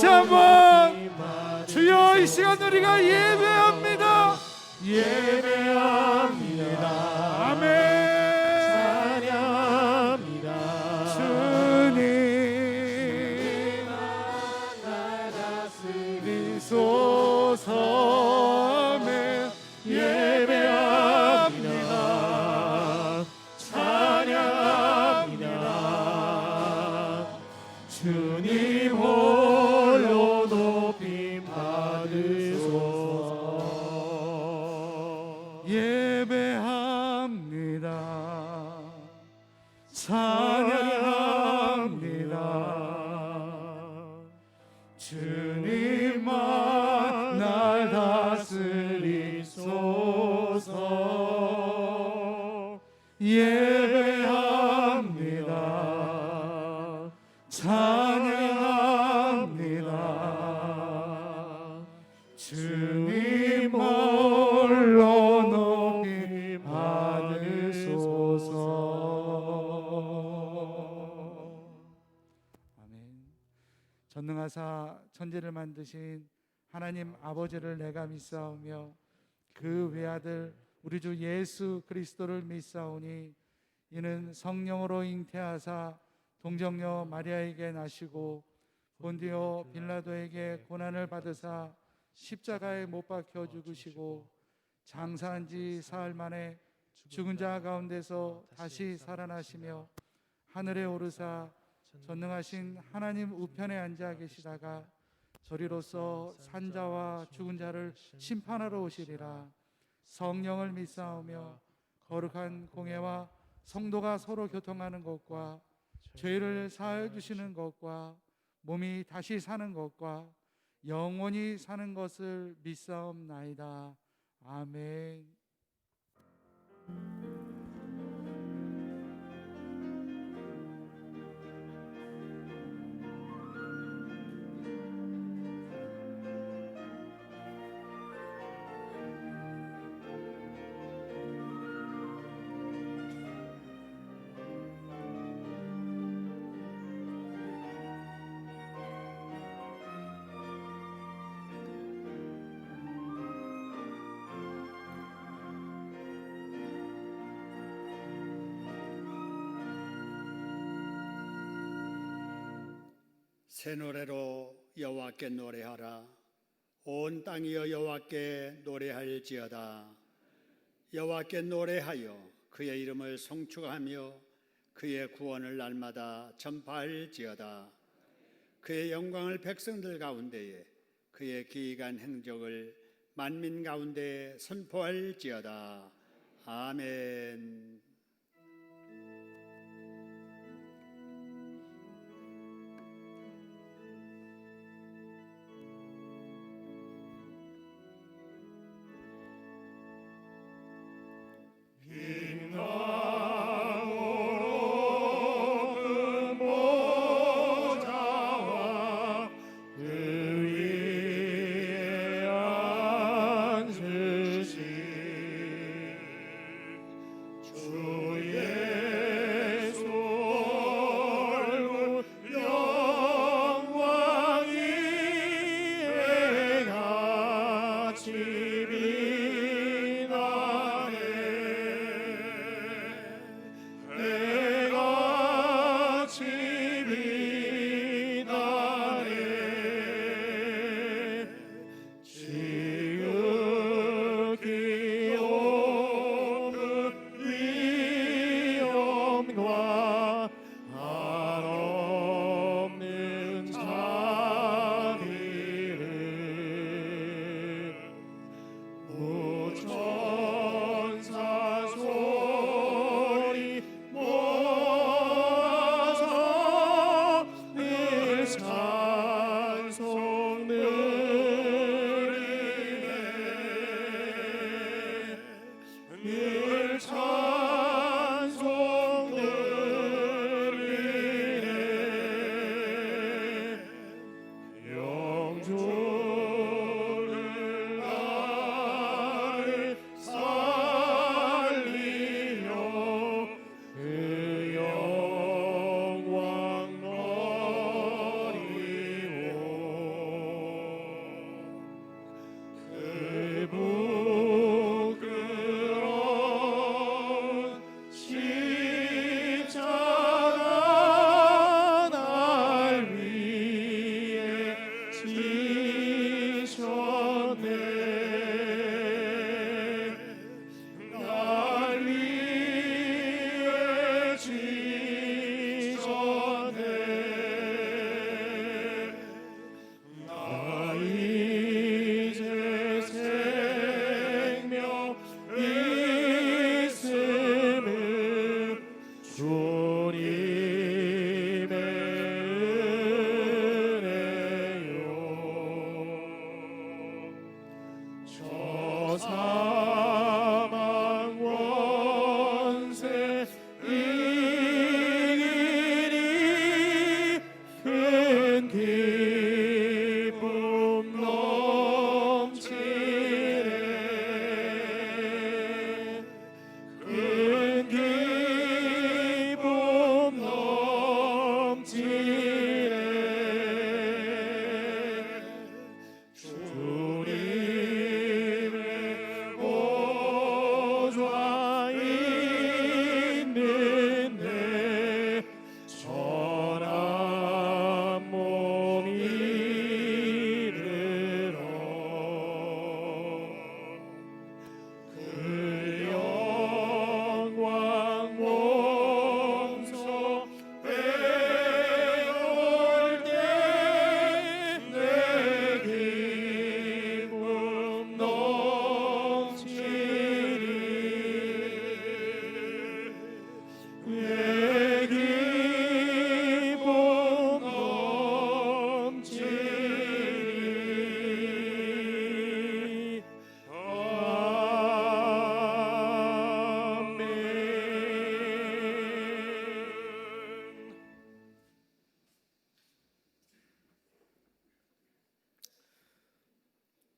다시 한번 주여, 이 시간 우리가 예배합니다. 예배합니다. 아멘. 찬양합니다. 주님 날 다스리소서. 아멘. 예배합니다. 찬양합니다. 주님 홀로 높임 받으소서. 예배합니다. 찬양합니다. 주님만 날 다스리소서. 예배합니다. 찬양합니다. 주님 홀로 높이 받으소서. 아멘. 전능하사 천지를 만드신 하나님 아버지를 내가 믿사오며 그 외아들 우리 주 예수 그리스도를 믿사오니 이는 성령으로 잉태하사 동정녀 마리아에게 나시고 본디오 빌라도에게 고난을 받으사 십자가에 못 박혀 죽으시고 장사한 지 사흘 만에 죽은 자 가운데서 다시 살아나시며 하늘에 오르사 전능하신 하나님 우편에 앉아 계시다가 저리로서 산자와 죽은 자를 심판하러 오시리라. 성령을 믿사오며 거룩한 공회와 성도가 서로 교통하는 것과 죄를 사하여 주시는 것과 몸이 다시 사는 것과 영원히 사는 것을 믿사옵나이다. 아멘. 새 노래로 여호와께 노래하라. 온 땅이여 여호와께 노래할지어다. 여호와께 노래하여 그의 이름을 송축하며 그의 구원을 날마다 전파할지어다. 그의 영광을 백성들 가운데에 그의 기이한 행적을 만민 가운데 선포할지어다. 아멘. 주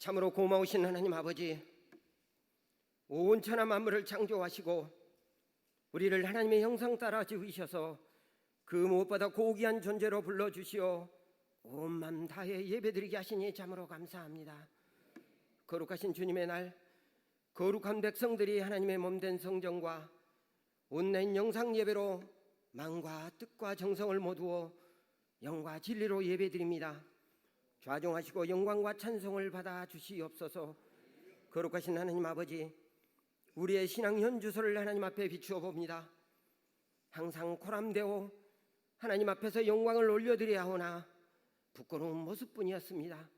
참으로 고마우신 하나님 아버지, 온 천하 만물을 창조하시고 우리를 하나님의 형상 따라 지으셔서 그 무엇보다 고귀한 존재로 불러주시어 온 맘 다해 예배드리게 하시니 참으로 감사합니다. 거룩하신 주님의 날, 거룩한 백성들이 하나님의 몸된 성전과 온라인 영상 예배로 마음과 뜻과 정성을 모두어 영과 진리로 예배드립니다. 좌종하시고 영광과 찬송을 받아 주시옵소서. 거룩하신 하나님 아버지, 우리의 신앙 현주소를 하나님 앞에 비추어 봅니다. 항상 코람되어 하나님 앞에서 영광을 올려드려야 하오나 부끄러운 모습뿐이었습니다.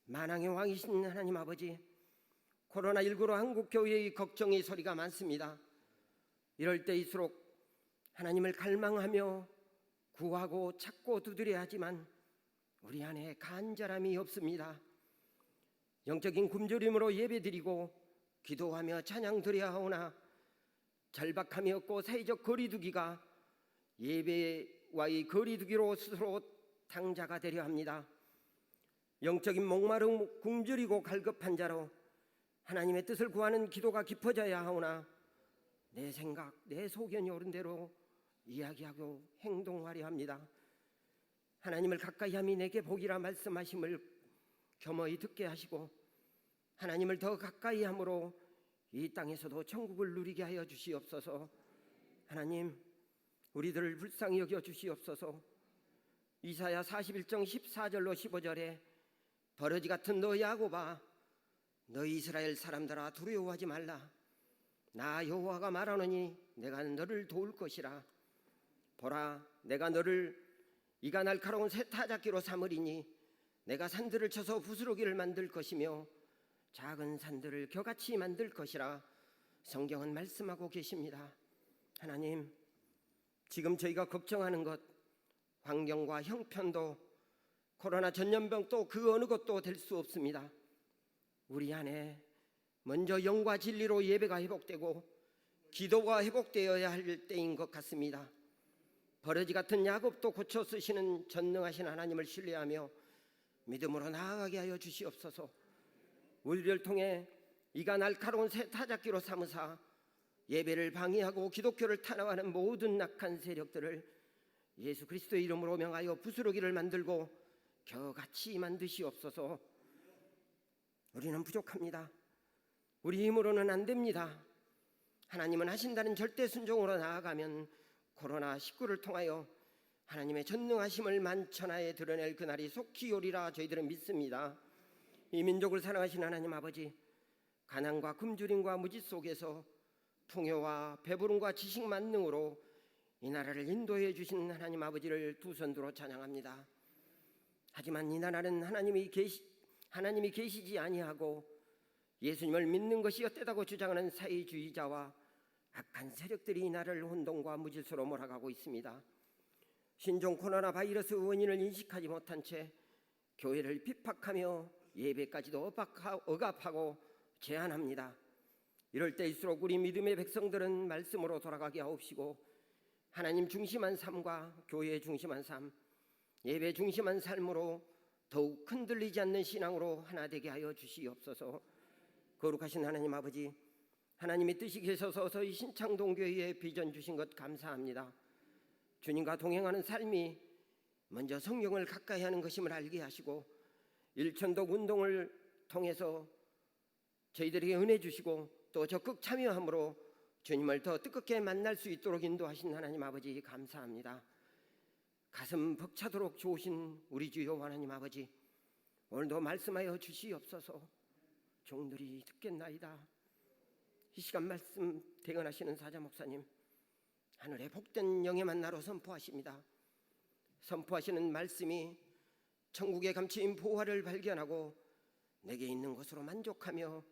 만왕의 왕이신 하나님 아버지, 코로나19로 한국 교회의 걱정의 소리가 많습니다. 이럴 때일수록 하나님을 갈망하며 구하고 찾고 두드려야 하지만 우리 안에 간절함이 없습니다. 영적인 굶주림으로 예배드리고 기도하며 찬양 드려야 하오나 절박함이 없고 사회적 거리두기가 예배와의 거리두기로 스스로 탕자가 되려 합니다. 영적인 목마름 굶주리고 갈급한 자로 하나님의 뜻을 구하는 기도가 깊어져야 하오나 내 생각, 내 소견이 옳은 대로 이야기하고 행동하려 합니다. 하나님을 가까이 함이 내게 복이라 말씀하심을 겸허히 듣게 하시고 하나님을 더 가까이 함으로 이 땅에서도 천국을 누리게 하여 주시옵소서. 하나님, 우리들을 불쌍히 여겨 주시옵소서. 이사야 41장 14절로 15절에 버러지 같은 너 야곱아, 너 이스라엘 사람들아 두려워하지 말라. 나 여호와가 말하노니 내가 너를 도울 것이라. 보라, 내가 너를 이가 날카로운 세타잡기로 삼으리니 내가 산들을 쳐서 부스러기를 만들 것이며 작은 산들을 겨같이 만들 것이라. 성경은 말씀하고 계십니다. 하나님, 지금 저희가 걱정하는 것, 환경과 형편도 코로나 전염병도 그 어느 것도 될 수 없습니다. 우리 안에 먼저 영과 진리로 예배가 회복되고 기도가 회복되어야 할 때인 것 같습니다. 버러지 같은 야곱도 고쳐 쓰시는 전능하신 하나님을 신뢰하며 믿음으로 나아가게 하여 주시옵소서. 우리를 통해 이가 날카로운 세타잡기로 삼으사 예배를 방해하고 기독교를 탄압하는 모든 악한 세력들을 예수 그리스도의 이름으로 명하여 부스러기를 만들고 겨같이 만드시옵소서. 우리는 부족합니다. 우리 힘으로는 안 됩니다. 하나님은 하신다는 절대 순종으로 나아가면 코로나19를 통하여 하나님의 전능하심을 만천하에 드러낼 그날이 속히 오리라 저희들은 믿습니다. 이 민족을 사랑하신 하나님 아버지, 가난과 굶주림과 무지 속에서 풍요와 배부름과 지식 만능으로 이 나라를 인도해 주신 하나님 아버지를 두 손들어 찬양합니다. 하지만 이 나라는 하나님이 계시지 아니하고 예수님을 믿는 것이 헛되다고 주장하는 사회주의자와 악한 세력들이 이 나라를 혼돈과 무질서로 몰아가고 있습니다. 신종 코로나 바이러스 원인을 인식하지 못한 채 교회를 핍박하며 예배까지도 억압하고 제한합니다. 이럴 때일수록 우리 믿음의 백성들은 말씀으로 돌아가게 하옵시고 하나님 중심한 삶과 교회 중심한 삶, 예배 중심한 삶으로 더욱 흔들리지 않는 신앙으로 하나 되게 하여 주시옵소서. 거룩하신 하나님 아버지, 하나님의 뜻이 계셔서 저희 신창동교회에 비전 주신 것 감사합니다. 주님과 동행하는 삶이 먼저 성령을 가까이 하는 것임을 알게 하시고 일천독 운동을 통해서 저희들에게 은혜 주시고 또 적극 참여함으로 주님을 더 뜨겁게 만날 수 있도록 인도하신 하나님 아버지 감사합니다. 가슴 벅차도록 좋으신 우리 주여 하나님 아버지, 오늘도 말씀하여 주시옵소서. 종들이 듣겠나이다. 이 시간 말씀 대언하시는 사자 목사님, 하늘의 복된 영의 만나로 선포하십니다. 선포하시는 말씀이 천국의 감추인 보화를 발견하고 내게 있는 것으로 만족하며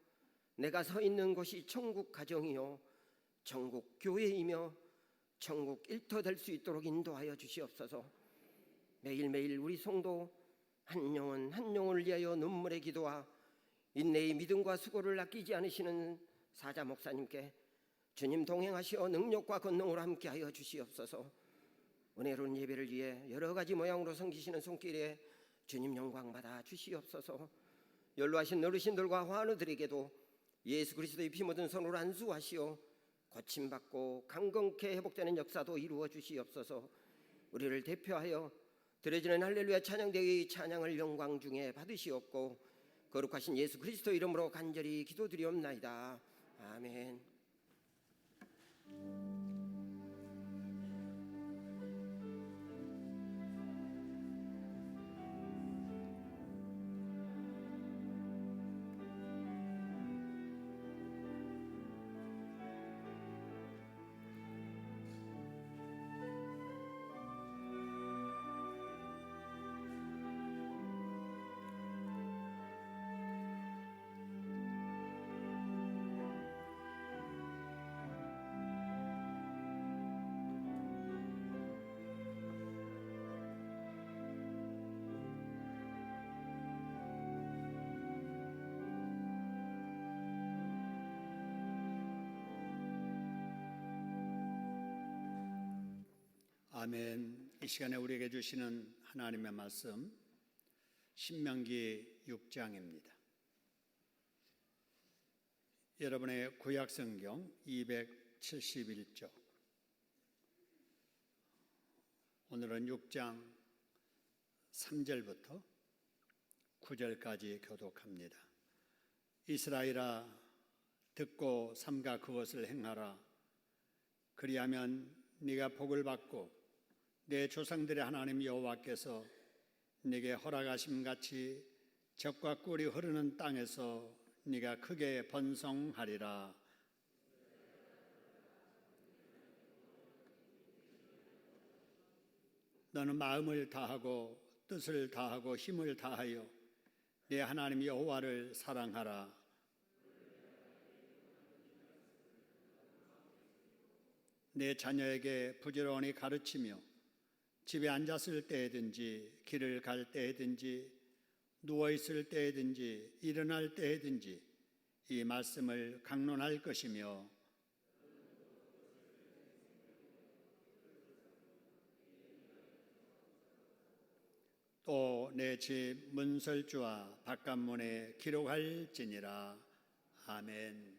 내가 서 있는 곳이 천국 가정이요 천국 교회이며 천국 일터 될 수 있도록 인도하여 주시옵소서. 매일매일 우리 성도 한 영혼 한 영혼을 위하여 눈물의 기도와 인내의 믿음과 수고를 아끼지 않으시는 사자 목사님께 주님 동행하시어 능력과 권능으로 함께하여 주시옵소서. 은혜로운 예배를 위해 여러 가지 모양으로 섬기시는 손길에 주님 영광 받아 주시옵소서. 연로하신 어르신들과 환우들에게도 예수 그리스도의 피 묻은 손으로 안수하시어 고침받고 강건케 회복되는 역사도 이루어 주시옵소서. 우리를 대표하여 드려지는 할렐루야 찬양대의 찬양을 영광 중에 받으시옵고 거룩하신 예수 그리스도 이름으로 간절히 기도드리옵나이다. 아멘. 아멘. 이 시간에 우리에게 주시는 하나님의 말씀 신명기 6장입니다. 여러분의 구약성경 271쪽, 오늘은 6장 3절부터 9절까지 교독합니다. 이스라엘아, 듣고 삼가 그것을 행하라. 그리하면 네가 복을 받고 내 조상들의 하나님 여호와께서 네게 허락하심 같이 젖과 꿀이 흐르는 땅에서 네가 크게 번성하리라. 너는 마음을 다하고 뜻을 다하고 힘을 다하여 네 하나님 여호와를 사랑하라. 내 자녀에게 부지런히 가르치며 집에 앉았을 때에든지 길을 갈 때에든지 누워있을 때에든지 일어날 때에든지 이 말씀을 강론할 것이며 또 내 집 문설주와 바깥문에 기록할지니라. 아멘.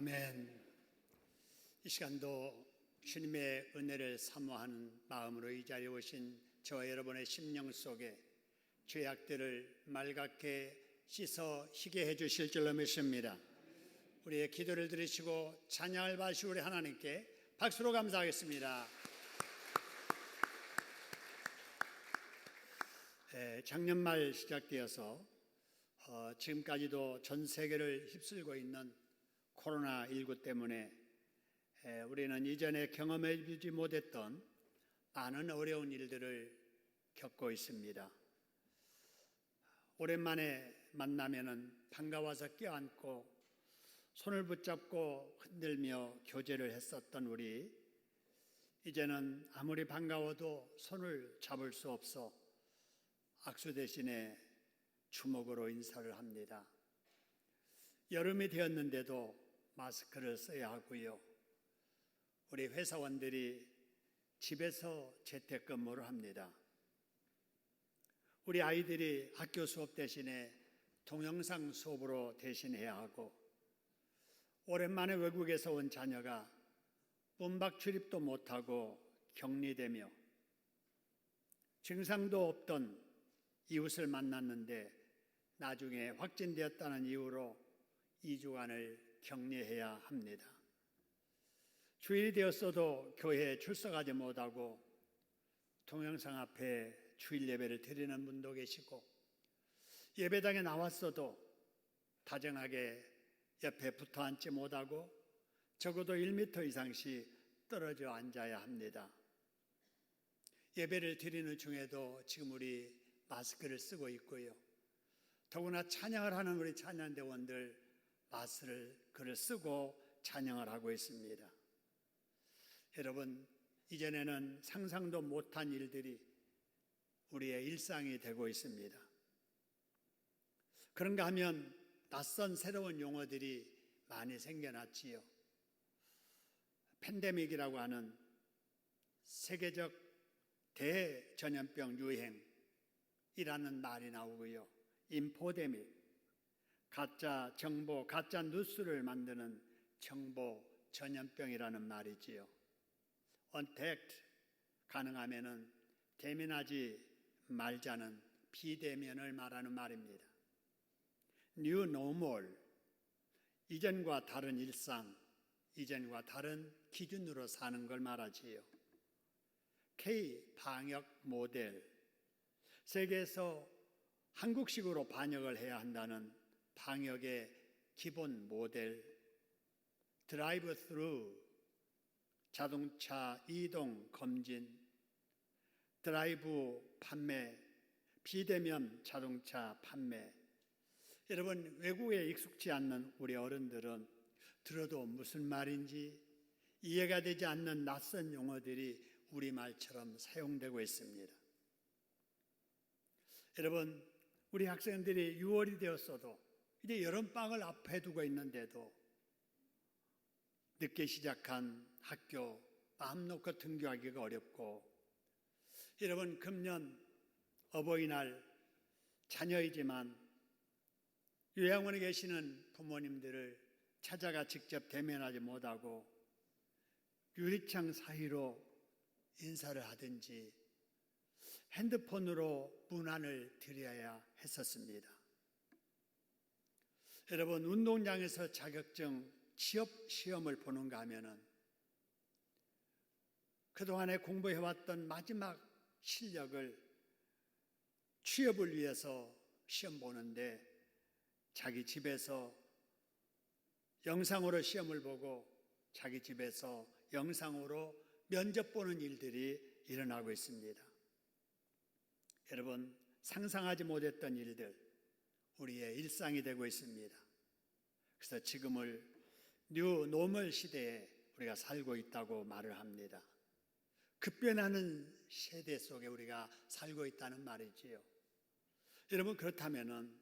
아멘. 이 시간도 주님의 은혜를 사모하는 마음으로 이 자리에 오신 저와 여러분의 심령 속에 죄악들을 맑게 씻어 희게 해주실 줄로 믿습니다. 우리의 기도를 들으시고 찬양을 받으시고 우리 하나님께 박수로 감사하겠습니다. 작년 말 시작되어서 지금까지도 전 세계를 휩쓸고 있는 코로나19 때문에 우리는 이전에 경험해보지 못했던 많은 어려운 일들을 겪고 있습니다. 오랜만에 만나면은 반가워서 껴안고 손을 붙잡고 흔들며 교제를 했었던 우리, 이제는 아무리 반가워도 손을 잡을 수 없어 악수 대신에 주먹으로 인사를 합니다. 여름이 되었는데도 마스크를 써야 하고요. 우리 회사원들이 집에서 재택근무를 합니다. 우리 아이들이 학교 수업 대신에 동영상 수업으로 대신해야 하고, 오랜만에 외국에서 온 자녀가 문밖 출입도 못하고 격리되며, 증상도 없던 이웃을 만났는데 나중에 확진되었다는 이유로 2주간을 격리해야 합니다. 주일이 되었어도 교회에 출석하지 못하고 동영상 앞에 주일 예배를 드리는 분도 계시고, 예배당에 나왔어도 다정하게 옆에 붙어 앉지 못하고 적어도 1m 이상씩 떨어져 앉아야 합니다. 예배를 드리는 중에도 지금 우리 마스크를 쓰고 있고요. 더구나 찬양을 하는 우리 찬양대원들 마스크를 쓰고 찬양을 하고 있습니다. 여러분, 이전에는 상상도 못한 일들이 우리의 일상이 되고 있습니다. 그런가 하면 낯선 새로운 용어들이 많이 생겨났지요. 팬데믹이라고 하는 세계적 대전염병 유행이라는 말이 나오고요. 인포데믹, 가짜 정보, 가짜 뉴스를 만드는 정보 전염병이라는 말이지요. 언택트, 가능하면은 대면하지 말자는 비대면을 말하는 말입니다. 뉴 노멀, 이전과 다른 일상, 이전과 다른 기준으로 사는 걸 말하지요. K 방역 모델, 세계에서 한국식으로 방역을 해야 한다는 방역의 기본 모델, 드라이브 스루, 자동차 이동 검진, 드라이브 판매, 비대면 자동차 판매. 여러분, 외국에 익숙지 않는 우리 어른들은 들어도 무슨 말인지 이해가 되지 않는 낯선 용어들이 우리말처럼 사용되고 있습니다. 여러분, 우리 학생들이 6월이 되었어도 이제 여름방학을 앞에 두고 있는데도 늦게 시작한 학교 마음 놓고 등교하기가 어렵고, 여러분, 금년 어버이날 자녀이지만 요양원에 계시는 부모님들을 찾아가 직접 대면하지 못하고 유리창 사이로 인사를 하든지 핸드폰으로 문안을 드려야 했었습니다. 여러분, 운동장에서 자격증 취업 시험을 보는가 하면은 그동안에 공부해왔던 마지막 실력을 취업을 위해서 시험 보는데 자기 집에서 영상으로 시험을 보고 자기 집에서 영상으로 면접 보는 일들이 일어나고 있습니다. 여러분, 상상하지 못했던 일들, 우리의 일상이 되고 있습니다. 그래서 지금을 뉴 노멀 시대에 우리가 살고 있다고 말을 합니다. 급변하는 세대 속에 우리가 살고 있다는 말이지요. 여러분, 그렇다면은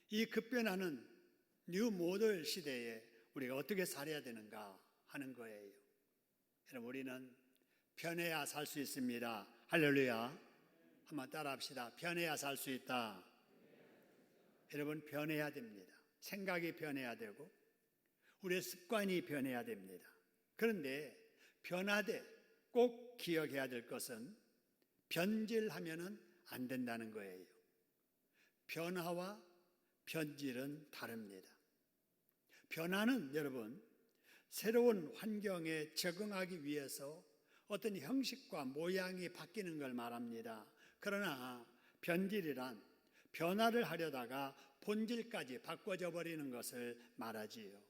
이 급변하는 뉴 모델 시대에 우리가 어떻게 살아야 되는가 하는 거예요. 여러분, 우리는 변해야 살 수 있습니다. 할렐루야. 한번 따라 합시다. 변해야 살 수 있다. 여러분, 변해야 됩니다. 생각이 변해야 되고 우리의 습관이 변해야 됩니다. 그런데 변하되 꼭 기억해야 될 것은 변질하면은 안 된다는 거예요. 변화와 변질은 다릅니다. 변화는 여러분 새로운 환경에 적응하기 위해서 어떤 형식과 모양이 바뀌는 걸 말합니다. 그러나 변질이란 변화를 하려다가 본질까지 바꿔져 버리는 것을 말하지요.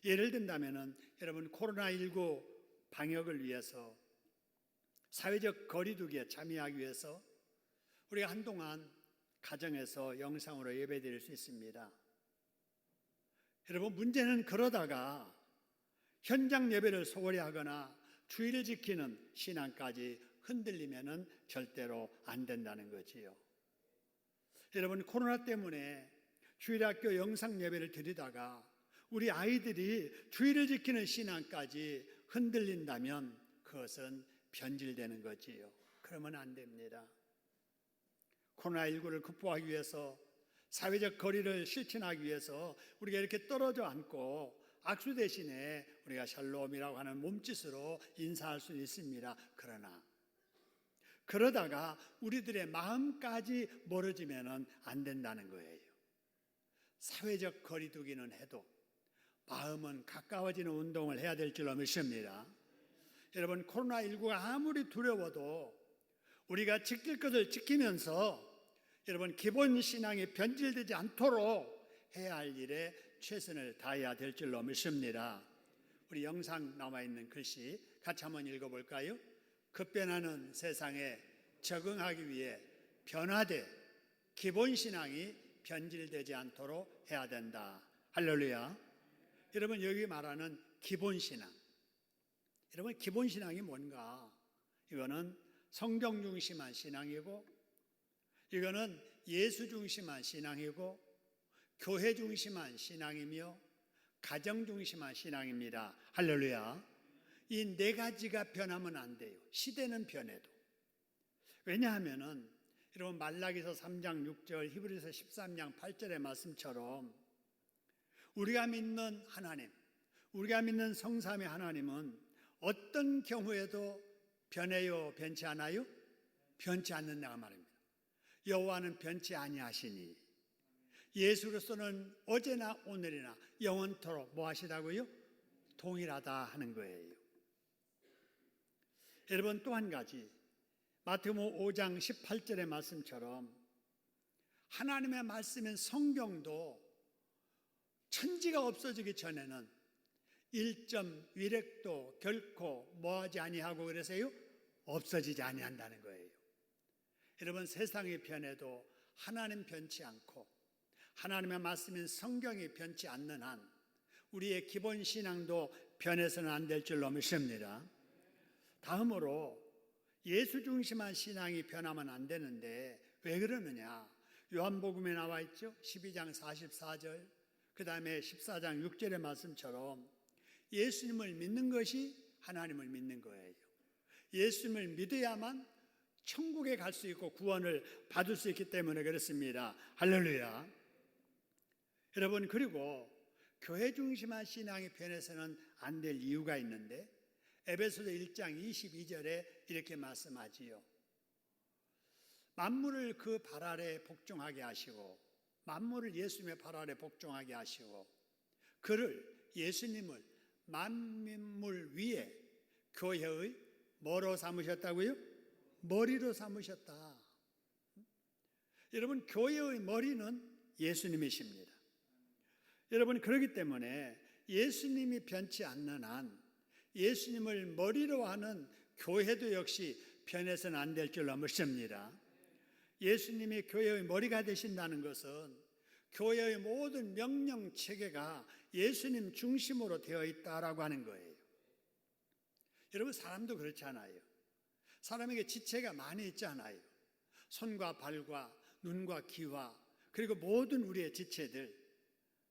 예를 든다면은 여러분 코로나19 방역을 위해서 사회적 거리두기에 참여하기 위해서 우리가 한동안 가정에서 영상으로 예배드릴 수 있습니다. 여러분 문제는 그러다가 현장 예배를 소홀히 하거나 주의를 지키는 신앙까지 흔들리면은 절대로 안 된다는 거지요. 여러분 코로나 때문에 주일학교 영상 예배를 드리다가 우리 아이들이 주의를 지키는 신앙까지 흔들린다면 그것은 변질되는 거지요. 그러면 안 됩니다. 코로나19를 극복하기 위해서 사회적 거리를 실천하기 위해서 우리가 이렇게 떨어져 앉고 악수 대신에 우리가 샬롬이라고 하는 몸짓으로 인사할 수는 있습니다. 그러다가 우리들의 마음까지 멀어지면 안 된다는 거예요. 사회적 거리두기는 해도 마음은 가까워지는 운동을 해야 될 줄로 믿습니다. 여러분 코로나19가 아무리 두려워도 우리가 지킬 것을 지키면서 여러분 기본 신앙이 변질되지 않도록 해야 할 일에 최선을 다해야 될 줄로 믿습니다. 우리 영상 남아있는 글씨 같이 한번 읽어볼까요? 급변하는 세상에 적응하기 위해 변화돼 기본 신앙이 변질되지 않도록 해야 된다. 할렐루야. 여러분 여기 말하는 기본 신앙, 여러분 기본 신앙이 뭔가? 이거는 성경 중심한 신앙이고, 이거는 예수 중심한 신앙이고, 교회 중심한 신앙이며 가정 중심한 신앙입니다. 할렐루야. 이 네 가지가 변하면 안 돼요. 시대는 변해도. 왜냐하면은 여러분 말라기서 3장 6절, 히브리서 13장 8절의 말씀처럼 우리가 믿는 하나님, 우리가 믿는 성삼위 하나님은 어떤 경우에도 변해요, 변치 않아요? 변치 않는다고 말입니다. 여호와는 변치 아니하시니 예수 그리스도는 어제나 오늘이나 영원토록 뭐 하시다고요? 동일하다 하는 거예요. 여러분 또 한 가지 마태복음 5장 18절의 말씀처럼 하나님의 말씀인 성경도 천지가 없어지기 전에는 1점 위력도 결코 뭐하지 아니하고 그래서요? 없어지지 아니한다는 거예요. 여러분 세상이 변해도 하나님 변치 않고 하나님의 말씀인 성경이 변치 않는 한 우리의 기본 신앙도 변해서는 안 될 줄로 믿습니다. 다음으로 예수 중심한 신앙이 변하면 안 되는데 왜 그러느냐? 요한복음에 나와 있죠. 12장 44절 그 다음에 14장 6절의 말씀처럼 예수님을 믿는 것이 하나님을 믿는 거예요. 예수님을 믿어야만 천국에 갈 수 있고 구원을 받을 수 있기 때문에 그렇습니다. 할렐루야. 여러분 그리고 교회 중심한 신앙이 변해서는 안 될 이유가 있는데 에베소서 1장 22절에 이렇게 말씀하지요. 만물을 그 발 아래 복종하게 하시고 만물을 예수님의 발 아래 복종하게 하시고 그를 예수님을 만물 위에 교회의 뭐로 삼으셨다고요? 머리로 삼으셨다. 여러분 교회의 머리는 예수님이십니다. 여러분 그렇기 때문에 예수님이 변치 않는 한 예수님을 머리로 하는 교회도 역시 변해서는 안 될 줄로 믿습니다. 예수님이 교회의 머리가 되신다는 것은 교회의 모든 명령 체계가 예수님 중심으로 되어 있다라고 하는 거예요. 여러분 사람도 그렇잖아요. 사람에게 지체가 많이 있잖아요. 손과 발과 눈과 귀와 그리고 모든 우리의 지체들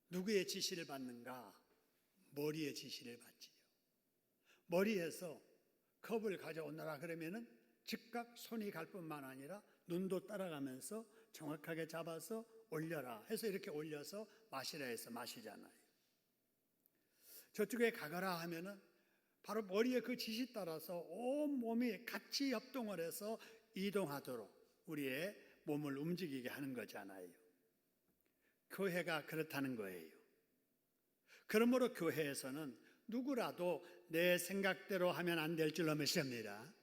누구의 지시를 받는가? 머리의 지시를 받지요. 머리에서 컵을 가져오너라 그러면은 즉각 손이 갈 뿐만 아니라 눈도 따라가면서 정확하게 잡아서 올려라 해서 이렇게 올려서 마시라 해서 마시잖아요. 저쪽에 가거라 하면은 바로 머리에 그 지시 따라서 온 몸이 같이 협동을 해서 이동하도록 우리의 몸을 움직이게 하는 거잖아요. 교회가 그렇다는 거예요. 그러므로 교회에서는 누구라도 내 생각대로 하면 안 될 줄로 믿습니다.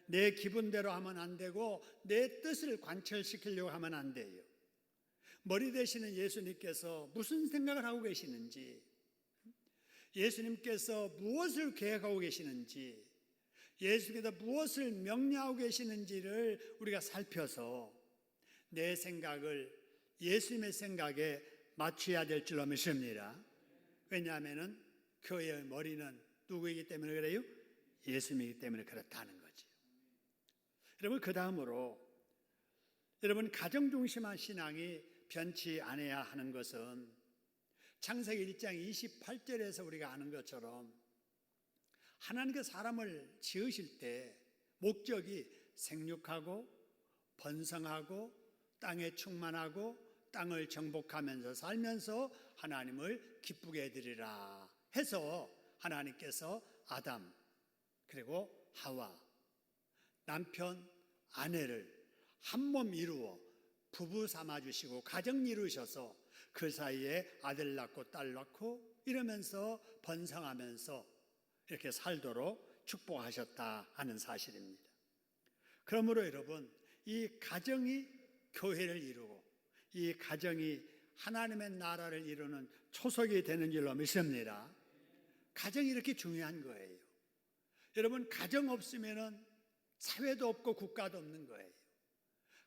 내 기분대로 하면 안 되고 내 뜻을 관철시키려고 하면 안 돼요. 머리 되시는 예수님께서 무슨 생각을 하고 계시는지, 예수님께서 무엇을 계획하고 계시는지, 예수님께서 무엇을 명령하고 계시는지를 우리가 살펴서 내 생각을 예수님의 생각에 맞춰야 될 줄로 믿습니다. 왜냐하면 교회의 머리는 누구이기 때문에 그래요? 예수님이기 때문에 그렇다는 거죠. 여러분, 그 다음으로 여러분, 가정중심한 신앙이 변치 않아야 하는 것은 창세기 1장 28절에서 우리가 아는 것처럼 하나님께서 사람을 지으실 때 목적이 생육하고 번성하고 땅에 충만하고 땅을 정복하면서 살면서 하나님을 기쁘게 해드리라 해서 하나님께서 아담 그리고 하와 남편 아내를 한 몸 이루어 부부 삼아주시고 가정 이루셔서 그 사이에 아들 낳고 딸 낳고 이러면서 번성하면서 이렇게 살도록 축복하셨다 하는 사실입니다. 그러므로 여러분, 이 가정이 교회를 이루고 이 가정이 하나님의 나라를 이루는 초석이 되는 줄로 믿습니다. 가정이 이렇게 중요한 거예요. 여러분, 가정 없으면은 사회도 없고 국가도 없는 거예요.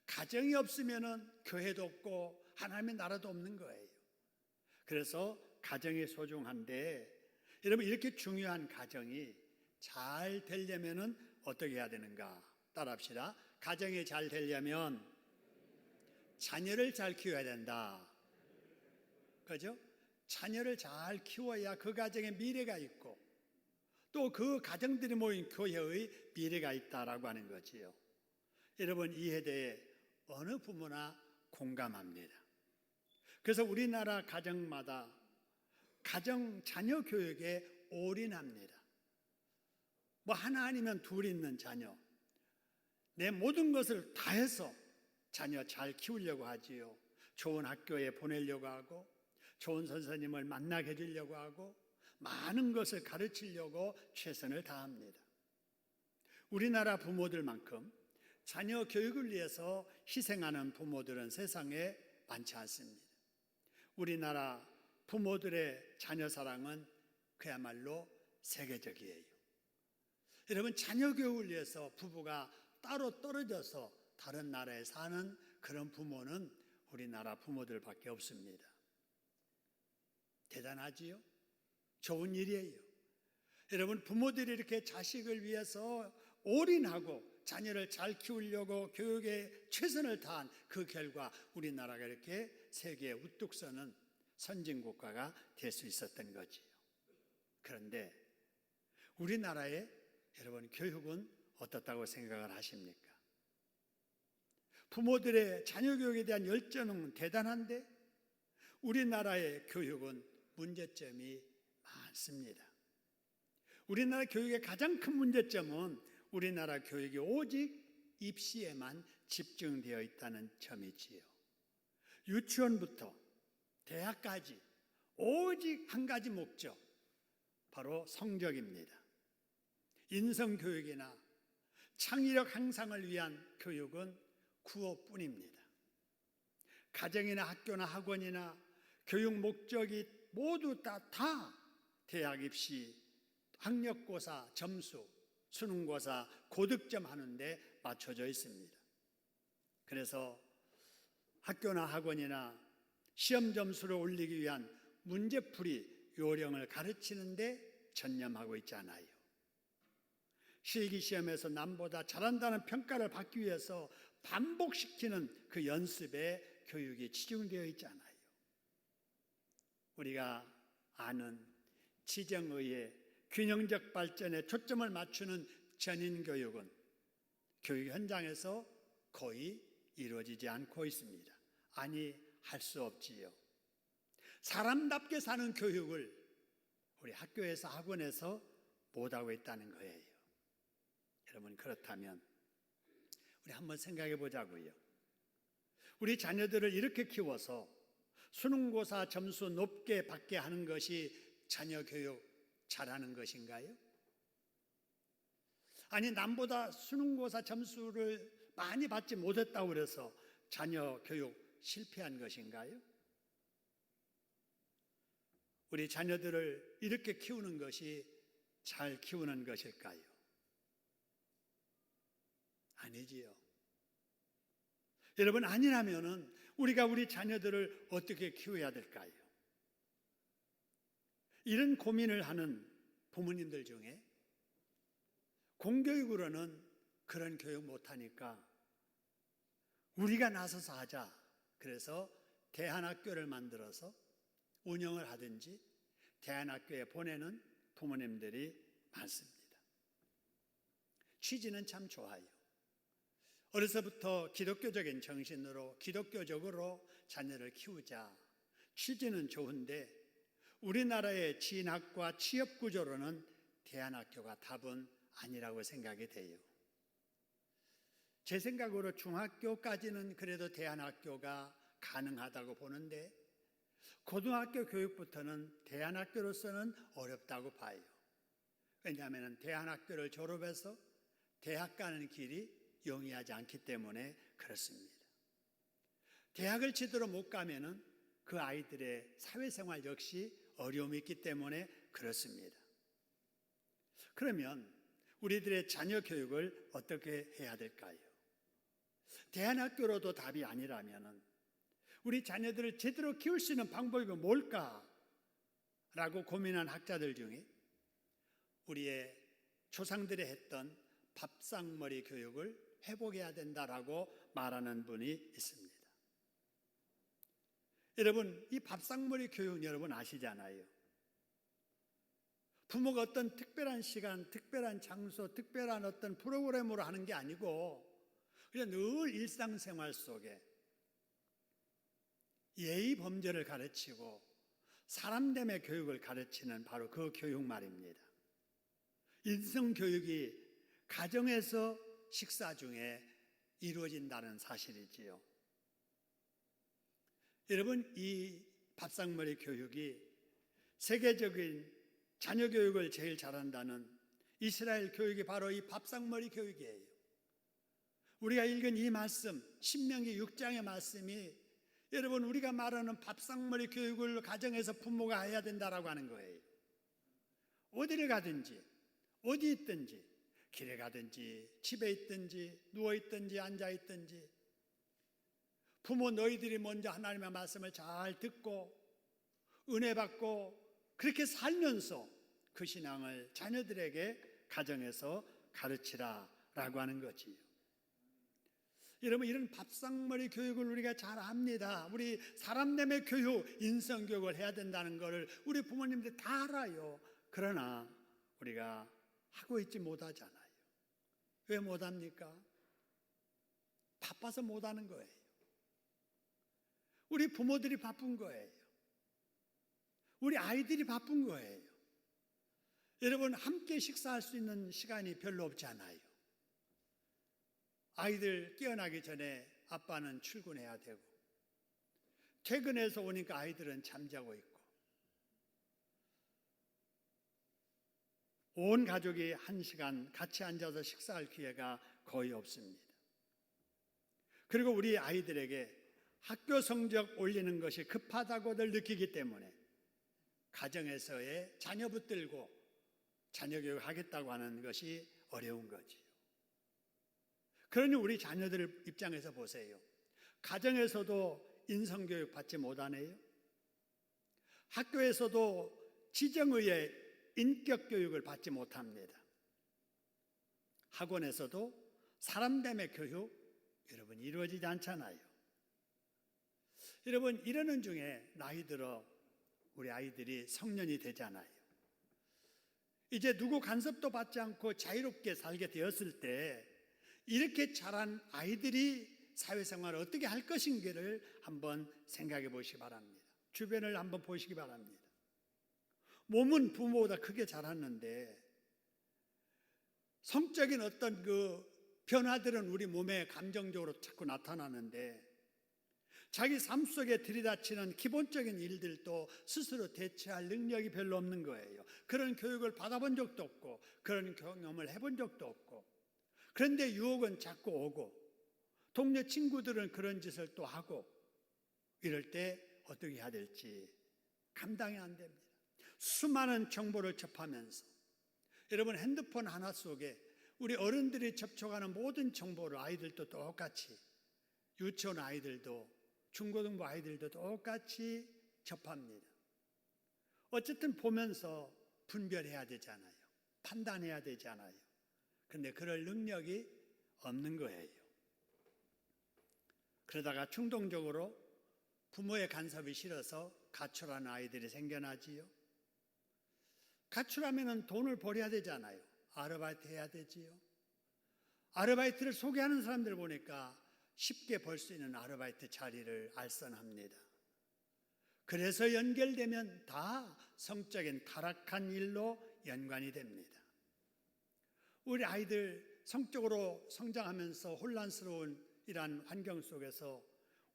가정이 없으면은 교회도 없고 하나님의 나라도 없는 거예요. 그래서 가정이 소중한데 여러분, 이렇게 중요한 가정이 잘 되려면은 어떻게 해야 되는가? 따라합시다. 가정이 잘 되려면 자녀를 잘 키워야 된다. 그죠? 자녀를 잘 키워야 그 가정에 미래가 있고 또 그 가정들이 모인 교회의 미래가 있다라고 하는 거지요. 여러분, 이에 대해 어느 부모나 공감합니다. 그래서 우리나라 가정마다 가정 자녀 교육에 올인합니다. 뭐 하나 아니면 둘 있는 자녀, 내 모든 것을 다해서 자녀 잘 키우려고 하지요. 좋은 학교에 보내려고 하고 좋은 선생님을 만나게 해주려고 하고 많은 것을 가르치려고 최선을 다합니다. 우리나라 부모들만큼 자녀 교육을 위해서 희생하는 부모들은 세상에 많지 않습니다. 우리나라 부모들의 자녀 사랑은 그야말로 세계적이에요. 여러분, 자녀 교육을 위해서 부부가 따로 떨어져서 다른 나라에 사는 그런 부모는 우리나라 부모들밖에 없습니다. 대단하지요? 좋은 일이에요. 여러분, 부모들이 이렇게 자식을 위해서 올인하고 자녀를 잘 키우려고 교육에 최선을 다한 그 결과 우리나라가 이렇게 세계에 우뚝 서는 선진국가가 될 수 있었던 거지요. 그런데 우리나라의 여러분 교육은 어떻다고 생각을 하십니까? 부모들의 자녀 교육에 대한 열정은 대단한데 우리나라의 교육은 문제점이 많습니다. 우리나라 교육의 가장 큰 문제점은 우리나라 교육이 오직 입시에만 집중되어 있다는 점이지요. 유치원부터 대학까지 오직 한 가지 목적, 바로 성적입니다. 인성교육이나 창의력 향상을 위한 교육은 구호뿐입니다. 가정이나 학교나 학원이나 교육 목적이 모두 다 대학 입시, 학력고사, 점수, 수능고사, 고득점 하는데 맞춰져 있습니다. 그래서 학교나 학원이나 시험 점수를 올리기 위한 문제풀이 요령을 가르치는데 전념하고 있잖아요. 실기시험에서 남보다 잘한다는 평가를 받기 위해서 반복시키는 그 연습에 교육이 치중되어 있잖아요. 우리가 아는 지정의의 균형적 발전에 초점을 맞추는 전인교육은 교육 현장에서 거의 이루어지지 않고 있습니다. 아니, 할 수 없지요. 사람답게 사는 교육을 우리 학교에서 학원에서 못하고 있다는 거예요. 여러분, 그렇다면 우리 한번 생각해 보자고요. 우리 자녀들을 이렇게 키워서 수능고사 점수 높게 받게 하는 것이 자녀 교육 잘하는 것인가요? 아니, 남보다 수능고사 점수를 많이 받지 못했다고 그래서 자녀 교육 실패한 것인가요? 우리 자녀들을 이렇게 키우는 것이 잘 키우는 것일까요? 아니지요. 여러분, 아니라면은 우리가 우리 자녀들을 어떻게 키워야 될까요? 이런 고민을 하는 부모님들 중에 공교육으로는 그런 교육 못하니까 우리가 나서서 하자. 그래서 대안학교를 만들어서 운영을 하든지 대안학교에 보내는 부모님들이 많습니다. 취지는 참 좋아요. 어려서부터 기독교적인 정신으로 기독교적으로 자녀를 키우자. 취지는 좋은데 우리나라의 진학과 취업 구조로는 대안학교가 답은 아니라고 생각이 돼요. 제 생각으로 중학교까지는 그래도 대안학교가 가능하다고 보는데 고등학교 교육부터는 대안학교로서는 어렵다고 봐요. 왜냐하면 대안학교를 졸업해서 대학 가는 길이 용이하지 않기 때문에 그렇습니다. 대학을 제대로 못 가면은 그 아이들의 사회생활 역시 어려움이 있기 때문에 그렇습니다. 그러면 우리들의 자녀 교육을 어떻게 해야 될까요? 대안학교로도 답이 아니라면은 우리 자녀들을 제대로 키울 수 있는 방법이 뭘까라고 고민한 학자들 중에 우리의 조상들이 했던 밥상머리 교육을 회복해야 된다라고 말하는 분이 있습니다. 여러분, 이 밥상머리 교육 여러분 아시잖아요. 부모가 어떤 특별한 시간, 특별한 장소, 특별한 어떤 프로그램으로 하는 게 아니고 그냥 늘 일상생활 속에 예의 범죄를 가르치고 사람됨의 교육을 가르치는 바로 그 교육 말입니다. 인성교육이 가정에서 식사 중에 이루어진다는 사실이지요. 여러분, 이 밥상머리 교육이 세계적인 자녀 교육을 제일 잘한다는 이스라엘 교육이 바로 이 밥상머리 교육이에요. 우리가 읽은 이 말씀, 신명기 6장의 말씀이 여러분, 우리가 말하는 밥상머리 교육을 가정에서 부모가 해야 된다라고 하는 거예요. 어디를 가든지, 어디 있든지, 길에 가든지, 집에 있든지, 누워 있든지, 앉아 있든지, 부모 너희들이 먼저 하나님의 말씀을 잘 듣고 은혜 받고 그렇게 살면서 그 신앙을 자녀들에게 가정에서 가르치라라고 하는 거지요. 여러분, 이런 밥상머리 교육을 우리가 잘 압니다. 우리 사람됨의 교육, 인성교육을 해야 된다는 것을 우리 부모님들 다 알아요. 그러나 우리가 하고 있지 못하잖아요. 왜 못합니까? 바빠서 못하는 거예요. 우리 부모들이 바쁜 거예요. 우리 아이들이 바쁜 거예요. 여러분, 함께 식사할 수 있는 시간이 별로 없잖아요. 아이들 깨어나기 전에 아빠는 출근해야 되고 퇴근해서 오니까 아이들은 잠자고 있고 온 가족이 한 시간 같이 앉아서 식사할 기회가 거의 없습니다. 그리고 우리 아이들에게 학교 성적 올리는 것이 급하다고들 느끼기 때문에 가정에서의 자녀 붙들고 자녀 교육하겠다고 하는 것이 어려운 거지요. 그러니 우리 자녀들 입장에서 보세요. 가정에서도 인성교육 받지 못하네요. 학교에서도 지정의의 인격교육을 받지 못합니다. 학원에서도 사람됨의 교육, 여러분, 이루어지지 않잖아요. 여러분, 이러는 중에 나이 들어 우리 아이들이 성년이 되잖아요. 이제 누구 간섭도 받지 않고 자유롭게 살게 되었을 때 이렇게 자란 아이들이 사회생활을 어떻게 할 것인지를 한번 생각해 보시기 바랍니다. 주변을 한번 보시기 바랍니다. 몸은 부모보다 크게 자랐는데 성적인 어떤 그 변화들은 우리 몸에 감정적으로 자꾸 나타나는데 자기 삶 속에 들이닥치는 기본적인 일들도 스스로 대처할 능력이 별로 없는 거예요. 그런 교육을 받아본 적도 없고 그런 경험을 해본 적도 없고, 그런데 유혹은 자꾸 오고 동네 친구들은 그런 짓을 또 하고, 이럴 때 어떻게 해야 될지 감당이 안 됩니다. 수많은 정보를 접하면서 여러분 핸드폰 하나 속에 우리 어른들이 접촉하는 모든 정보를 아이들도 똑같이, 유치원 아이들도 중고등부 아이들도 똑같이 접합니다. 어쨌든 보면서 분별해야 되잖아요. 판단해야 되잖아요. 그런데 그럴 능력이 없는 거예요. 그러다가 충동적으로 부모의 간섭이 싫어서 가출하는 아이들이 생겨나지요. 가출하면 돈을 벌어야 되잖아요. 아르바이트 해야 되지요. 아르바이트를 소개하는 사람들 보니까 쉽게 벌 수 있는 아르바이트 자리를 알선합니다. 그래서 연결되면 다 성적인 타락한 일로 연관이 됩니다. 우리 아이들 성적으로 성장하면서 혼란스러운 이러한 환경 속에서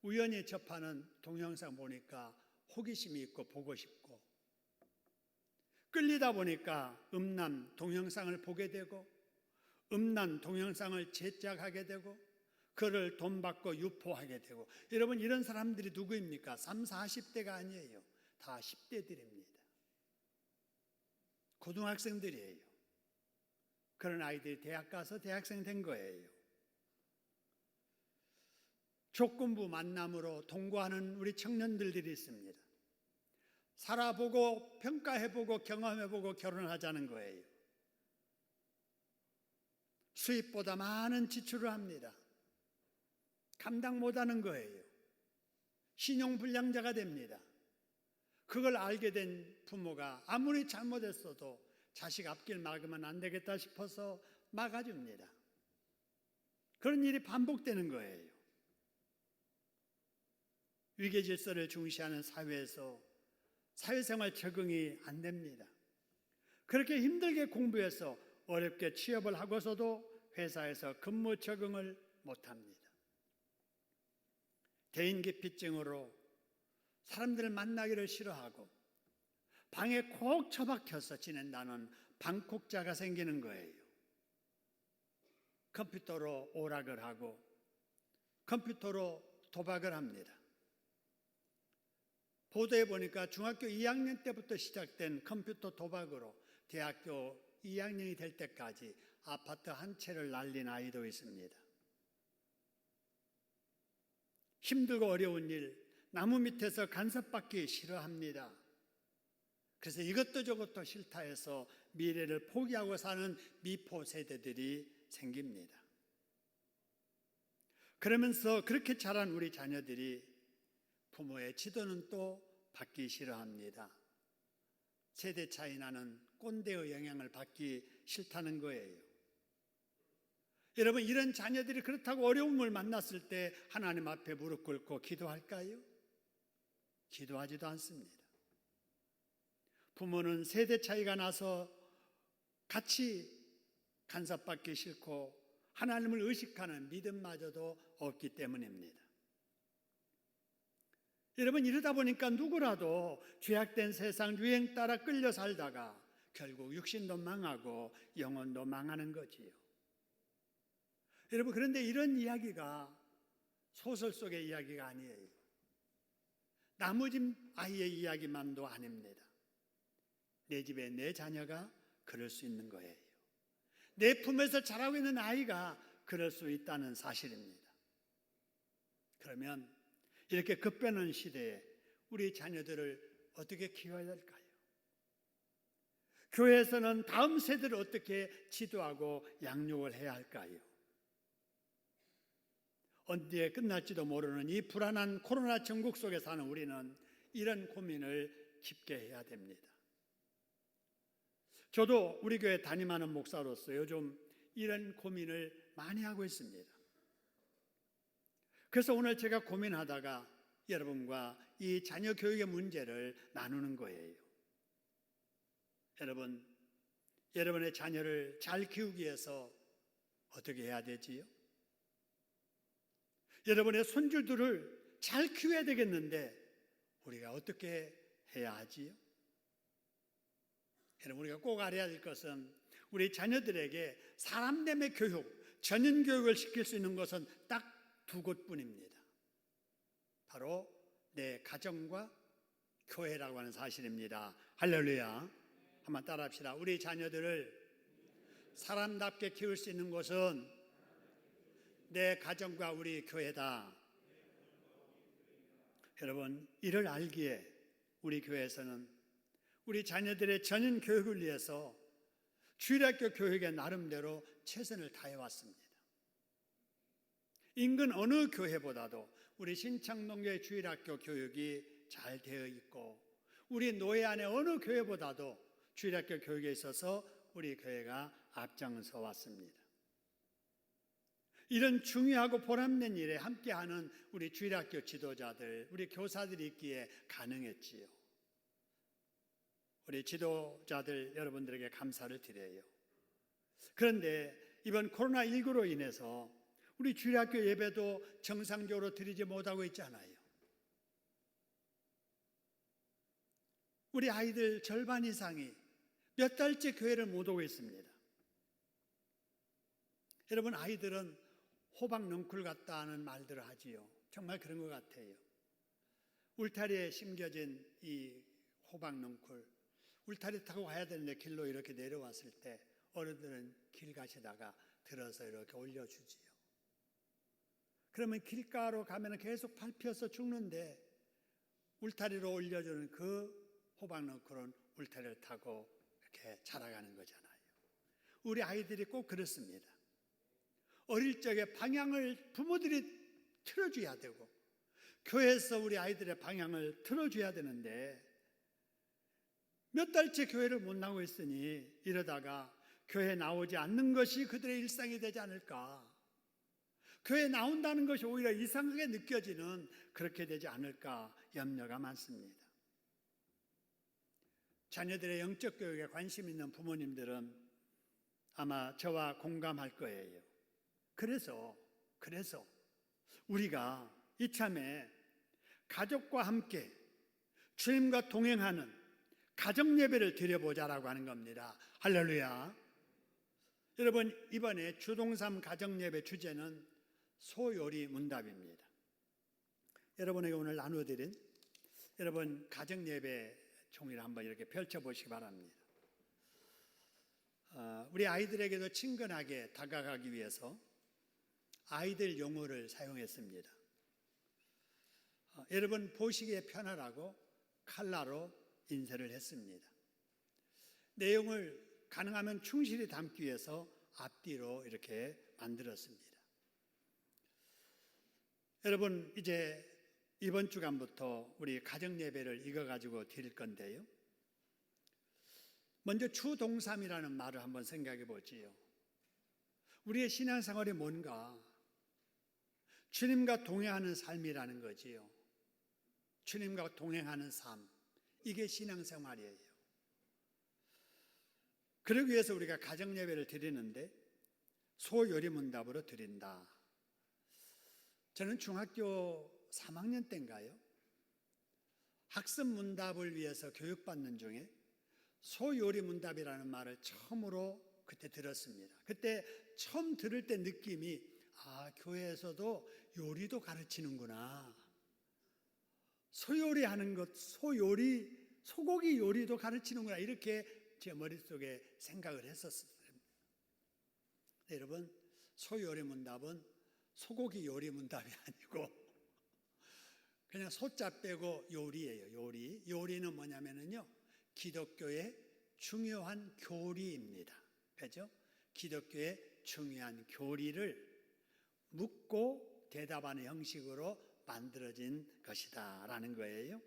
우연히 접하는 동영상 보니까 호기심이 있고 보고 싶고, 끌리다 보니까 음란 동영상을 보게 되고 음란 동영상을 제작하게 되고 그를 돈 받고 유포하게 되고, 여러분 이런 사람들이 누구입니까? 30, 40대가 아니에요. 다 10대들입니다. 고등학생들이에요. 그런 아이들이 대학 가서 대학생 된 거예요. 조건부 만남으로 동거하는 우리 청년들이 있습니다. 살아보고 평가해보고 경험해보고 결혼하자는 거예요. 수입보다 많은 지출을 합니다. 감당 못하는 거예요. 신용불량자가 됩니다. 그걸 알게 된 부모가 아무리 잘못했어도 자식 앞길 막으면 안 되겠다 싶어서 막아줍니다. 그런 일이 반복되는 거예요. 위계질서를 중시하는 사회에서 사회생활 적응이 안 됩니다. 그렇게 힘들게 공부해서 어렵게 취업을 하고서도 회사에서 근무 적응을 못합니다. 대인기피증으로 사람들을 만나기를 싫어하고 방에 콕 처박혀서 지낸다는 방콕자가 생기는 거예요. 컴퓨터로 오락을 하고 컴퓨터로 도박을 합니다. 보도에 보니까 중학교 2학년 때부터 시작된 컴퓨터 도박으로 대학교 2학년이 될 때까지 아파트 한 채를 날린 아이도 있습니다. 힘들고 어려운 일, 나무 밑에서 간섭받기 싫어합니다. 그래서 이것도 저것도 싫다 해서 미래를 포기하고 사는 미포 세대들이 생깁니다. 그러면서 그렇게 자란 우리 자녀들이 부모의 지도는 또 받기 싫어합니다. 세대 차이 나는 꼰대의 영향을 받기 싫다는 거예요. 여러분, 이런 자녀들이 그렇다고 어려움을 만났을 때 하나님 앞에 무릎 꿇고 기도할까요? 기도하지도 않습니다. 부모는 세대 차이가 나서 같이 간섭받기 싫고 하나님을 의식하는 믿음마저도 없기 때문입니다. 여러분, 이러다 보니까 누구라도 죄악된 세상 유행 따라 끌려 살다가 결국 육신도 망하고 영혼도 망하는 거지요. 여러분, 그런데 이런 이야기가 소설 속의 이야기가 아니에요. 나무집 아이의 이야기만도 아닙니다. 내 집에 내 자녀가 그럴 수 있는 거예요. 내 품에서 자라고 있는 아이가 그럴 수 있다는 사실입니다. 그러면 이렇게 급변하는 시대에 우리 자녀들을 어떻게 키워야 될까요? 교회에서는 다음 세대를 어떻게 지도하고 양육을 해야 할까요? 언제 끝날지도 모르는 이 불안한 코로나 전국 속에 사는 우리는 이런 고민을 깊게 해야 됩니다. 저도 우리 교회 담임하는 목사로서 요즘 이런 고민을 많이 하고 있습니다. 그래서 오늘 제가 고민하다가 여러분과 이 자녀 교육의 문제를 나누는 거예요. 여러분, 여러분의 자녀를 잘 키우기 위해서 어떻게 해야 되지요? 여러분의 손주들을 잘 키워야 되겠는데 우리가 어떻게 해야 하지요? 여러분, 우리가 꼭 알아야 될 것은 우리 자녀들에게 사람됨의 교육, 전인 교육을 시킬 수 있는 것은 딱 두 곳뿐입니다. 바로 내 가정과 교회라고 하는 사실입니다. 할렐루야. 한번 따라합시다. 우리 자녀들을 사람답게 키울 수 있는 곳은 내 가정과 우리 교회다. 여러분, 이를 알기에 우리 교회에서는 우리 자녀들의 전인 교육을 위해서 주일학교 교육에 나름대로 최선을 다해왔습니다. 인근 어느 교회보다도 우리 신창동교회 주일학교 교육이 잘 되어 있고 우리 노예 안에 어느 교회보다도 주일학교 교육에 있어서 우리 교회가 앞장서 왔습니다. 이런 중요하고 보람된 일에 함께하는 우리 주일학교 지도자들, 우리 교사들이 있기에 가능했지요. 우리 지도자들 여러분들에게 감사를 드려요. 그런데 이번 코로나19로 인해서 우리 주일학교 예배도 정상적으로 드리지 못하고 있잖아요. 우리 아이들 절반 이상이 몇 달째 교회를 못 오고 있습니다. 여러분, 아이들은 호박 넝쿨 같다 하는 말들을 하지요. 정말 그런 것 같아요. 울타리에 심겨진 이 호박 넝쿨, 울타리 타고 가야 되는데 길로 이렇게 내려왔을 때 어른들은 길 가시다가 들어서 이렇게 올려주지요. 그러면 길가로 가면 계속 밟혀서 죽는데 울타리로 올려주는 그 호박 넝쿨은 울타리를 타고 이렇게 자라가는 거잖아요. 우리 아이들이 꼭 그렇습니다. 어릴 적에 방향을 부모들이 틀어줘야 되고 교회에서 우리 아이들의 방향을 틀어줘야 되는데 몇 달째 교회를 못 나오고 있으니 이러다가 교회 나오지 않는 것이 그들의 일상이 되지 않을까, 교회 나온다는 것이 오히려 이상하게 느껴지는 그렇게 되지 않을까 염려가 많습니다. 자녀들의 영적 교육에 관심 있는 부모님들은 아마 저와 공감할 거예요. 그래서 우리가 이참에 가족과 함께 주님과 동행하는 가정 예배를 드려보자라고 하는 겁니다. 할렐루야. 여러분, 이번에 주동삼 가정 예배 주제는 소요리 문답입니다. 여러분에게 오늘 나눠드린 여러분 가정 예배 종이를 한번 이렇게 펼쳐보시기 바랍니다. 우리 아이들에게도 친근하게 다가가기 위해서 아이들 용어를 사용했습니다. 여러분 보시기에 편하라고 칼라로 인쇄를 했습니다. 내용을 가능하면 충실히 담기 위해서 앞뒤로 이렇게 만들었습니다. 여러분, 이제 이번 주간부터 우리 가정 예배를 이거 가지고 드릴 건데요. 먼저 주동삼이라는 말을 한번 생각해 보지요. 우리의 신앙생활이 뭔가? 주님과 동행하는 삶이라는 거지요. 주님과 동행하는 삶, 이게 신앙생활이에요. 그러기 위해서 우리가 가정 예배를 드리는데 소요리 문답으로 드린다. 저는 중학교 3학년 때인가요? 학습 문답을 위해서 교육받는 중에 소요리 문답이라는 말을 처음으로 그때 들었습니다. 그때 처음 들을 때 느낌이, 교회에서도 요리도 가르치는구나. 소요리 하는 것, 소고기 요리도 가르치는구나. 이렇게 제 머릿속에 생각을 했었어요. 네, 여러분, 소요리 문답은 소고기 요리 문답이 아니고 그냥 소자 빼고 요리예요. 요리는 뭐냐면요, 기독교의 중요한 교리입니다. 그죠? 기독교의 중요한 교리를 묻고 대답하는 형식으로 만들어진 것이다라는 거예요.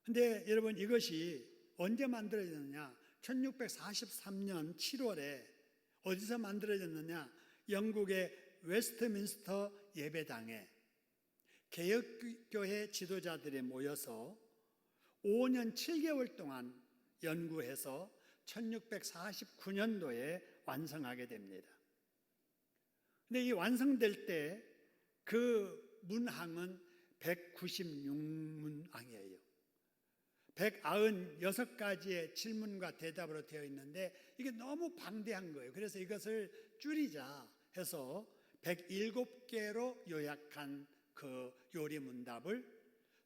근데 여러분, 이것이 언제 만들어졌느냐? 1643년 7월에 어디서 만들어졌느냐? 영국의 웨스트민스터 예배당에 개혁교회 지도자들이 모여서 5년 7개월 동안 연구해서 1649년도에 완성하게 됩니다. 근데 이 완성될 때 그 문항은 196문항이에요. 196가지의 질문과 대답으로 되어 있는데 이게 너무 방대한 거예요. 그래서 이것을 줄이자 해서 107개로 요약한 그 요리문답을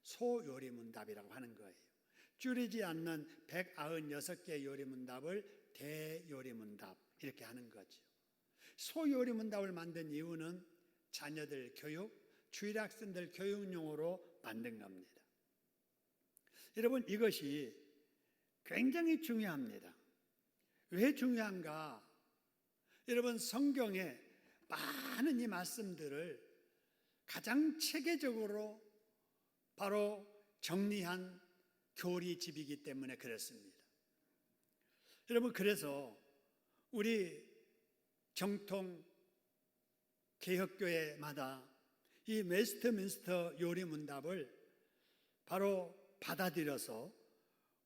소요리문답이라고 하는 거예요. 줄이지 않는 196개 요리문답을 대요리문답 이렇게 하는 거죠. 소요리문답을 만든 이유는 자녀들 교육, 주일학생들 교육용으로 만든 겁니다. 여러분, 이것이 굉장히 중요합니다. 왜 중요한가? 여러분, 성경에 많은 이 말씀들을 가장 체계적으로 바로 정리한 교리집이기 때문에 그렇습니다. 여러분, 그래서 우리 정통 개혁교회마다 이 웨스트민스터 요리문답을 바로 받아들여서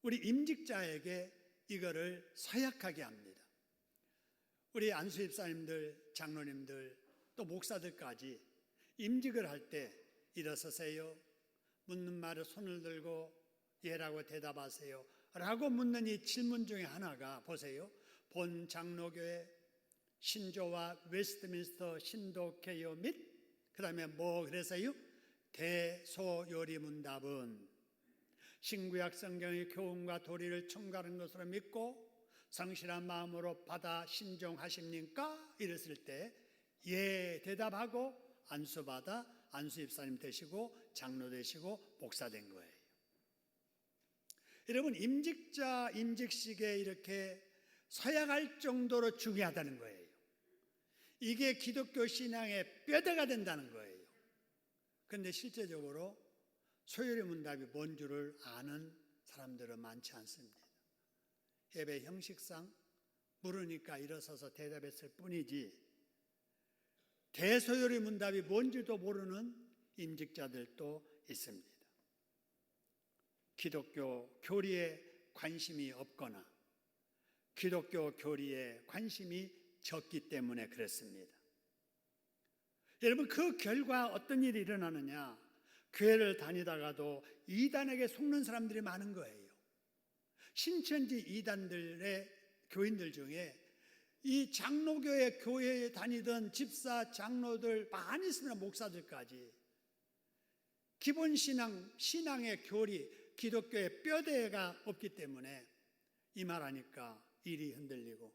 우리 임직자에게 이거를 서약하게 합니다. 우리 안수집사님들, 장로님들, 또 목사들까지 임직을 할 때 일어서세요, 묻는 말에 손을 들고 예라고 대답하세요 라고 묻는 이 질문 중에 하나가 보세요. 본 장로교회 신조와 웨스트민스터 신도개요 및 그 다음에 뭐 그래서요? 대소요리문답은 신구약 성경의 교훈과 도리를 첨가하는 것으로 믿고 성실한 마음으로 받아 신종하십니까? 이랬을 때 예 대답하고 안수받아 안수집사님 되시고 장로 되시고 목사 된 거예요. 여러분, 임직자 임직식에 이렇게 서약할 정도로 중요하다는 거예요. 이게 기독교 신앙의 뼈대가 된다는 거예요. 그런데 실제적으로 소요리문답이 뭔 줄을 아는 사람들은 많지 않습니다. 예배 형식상 물으니까 일어서서 대답했을 뿐이지 대소요리문답이 뭔지도 모르는 임직자들도 있습니다. 기독교 교리에 관심이 없거나 기독교 교리에 관심이 적기 때문에 그렇습니다. 여러분, 그 결과 어떤 일이 일어나느냐? 교회를 다니다가도 이단에게 속는 사람들이 많은 거예요. 신천지 이단들의 교인들 중에 이 장로교회 교회에 다니던 집사, 장로들 많이 있습니다. 목사들까지. 기본 신앙의 교리, 기독교의 뼈대가 없기 때문에 이 말하니까 일이 흔들리고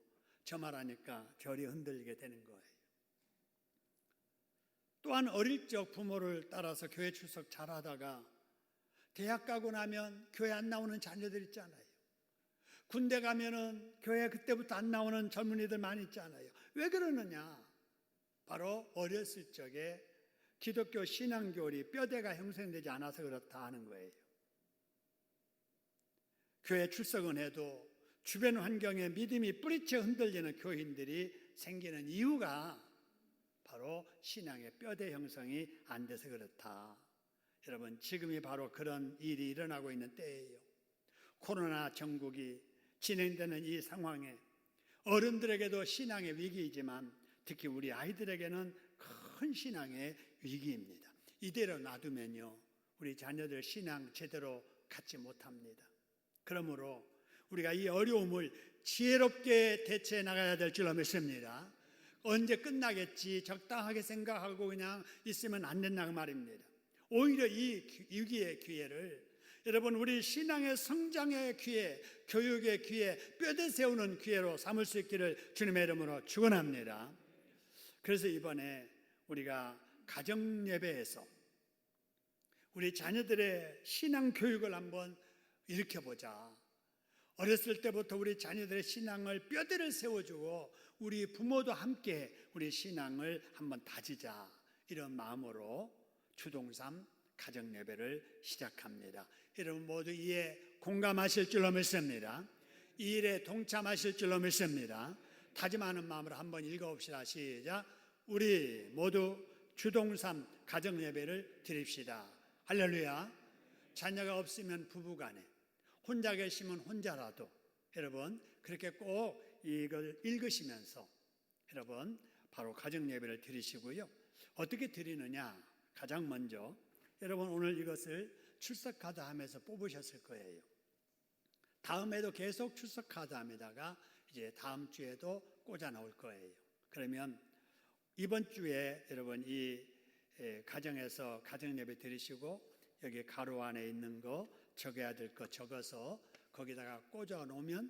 저 말하니까 결이 흔들리게 되는 거예요. 또한 어릴 적 부모를 따라서 교회 출석 잘하다가 대학 가고 나면 교회 안 나오는 자녀들 있잖아요. 군대 가면은 교회 그때부터 안 나오는 젊은이들 많이 있잖아요. 왜 그러느냐? 바로 어렸을 적에 기독교 신앙교리 뼈대가 형성되지 않아서 그렇다 하는 거예요. 교회 출석은 해도 주변 환경에 믿음이 뿌리쳐 흔들리는 교인들이 생기는 이유가 바로 신앙의 뼈대 형성이 안 돼서 그렇다. 여러분, 지금이 바로 그런 일이 일어나고 있는 때예요. 코로나 전국이 진행되는 이 상황에 어른들에게도 신앙의 위기이지만 특히 우리 아이들에게는 큰 신앙의 위기입니다. 이대로 놔두면요, 우리 자녀들 신앙 제대로 갖지 못합니다. 그러므로 우리가 이 어려움을 지혜롭게 대처해 나가야 될 줄로 믿습니다. 언제 끝나겠지 적당하게 생각하고 그냥 있으면 안 된다고 말입니다. 오히려 이 위기의 기회를 여러분, 우리 신앙의 성장의 기회, 교육의 기회, 뼈대 세우는 기회로 삼을 수 있기를 주님의 이름으로 축원합니다. 그래서 이번에 우리가 가정예배에서 우리 자녀들의 신앙 교육을 한번 일으켜보자. 어렸을 때부터 우리 자녀들의 신앙을 뼈대를 세워주고 우리 부모도 함께 우리 신앙을 한번 다지자, 이런 마음으로 주동삼 가정예배를 시작합니다. 여러분 모두 이에 공감하실 줄로 믿습니다. 이 일에 동참하실 줄로 믿습니다. 다짐하는 마음으로 한번 읽어봅시다. 시작. 우리 모두 주동삼 가정예배를 드립시다. 할렐루야. 자녀가 없으면 부부간에, 혼자 계시면 혼자라도 여러분 그렇게 꼭 이걸 읽으시면서 여러분 바로 가정 예배를 드리시고요. 어떻게 드리느냐? 가장 먼저 여러분 오늘 이것을 출석 카드 하면서 뽑으셨을 거예요. 다음에도 계속 출석 카드 함에다가 이제 다음 주에도 꽂아 놓을 거예요. 그러면 이번 주에 여러분 이 가정에서 가정 예배 드리시고 여기 가로 안에 있는 거 적어야 될 거 적어서 거기다가 꽂아 놓으면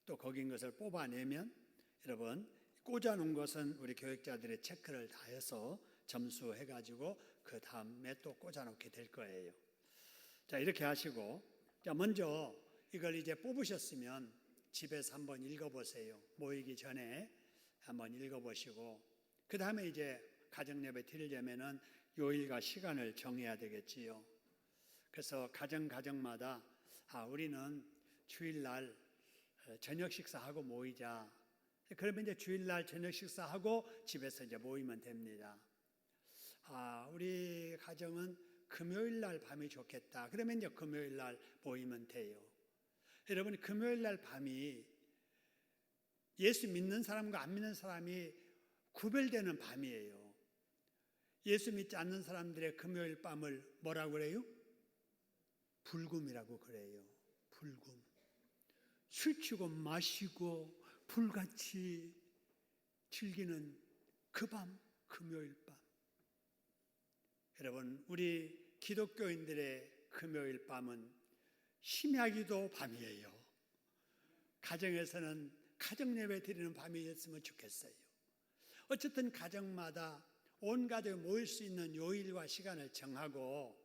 또 거긴 것을 뽑아내면 여러분 꽂아 놓은 것은 우리 교육자들의 체크를 다 해서 점수해 가지고 그 다음에 또 꽂아 놓게 될 거예요. 자, 이렇게 하시고 자, 먼저 이걸 이제 뽑으셨으면 집에서 한번 읽어보세요. 모이기 전에 한번 읽어보시고 그 다음에 이제 가정 예배 드리려면은 요일과 시간을 정해야 되겠지요. 그래서 가정마다 우리는 주일날 저녁 식사하고 모이자. 그러면 이제 주일날 저녁 식사하고 집에서 이제 모이면 됩니다. 우리 가정은 금요일날 밤이 좋겠다. 그러면 이제 금요일날 모이면 돼요. 여러분 금요일날 밤이 예수 믿는 사람과 안 믿는 사람이 구별되는 밤이에요. 예수 믿지 않는 사람들의 금요일 밤을 뭐라고 그래요? 불금이라고 그래요. 불금. 술 취고 마시고 불같이 즐기는 그 밤, 금요일 밤. 여러분 우리 기독교인들의 금요일 밤은 심야기도 밤이에요. 가정에서는 가정 예배 드리는 밤이었으면 좋겠어요. 어쨌든 가정마다 온 가족이 모일 수 있는 요일과 시간을 정하고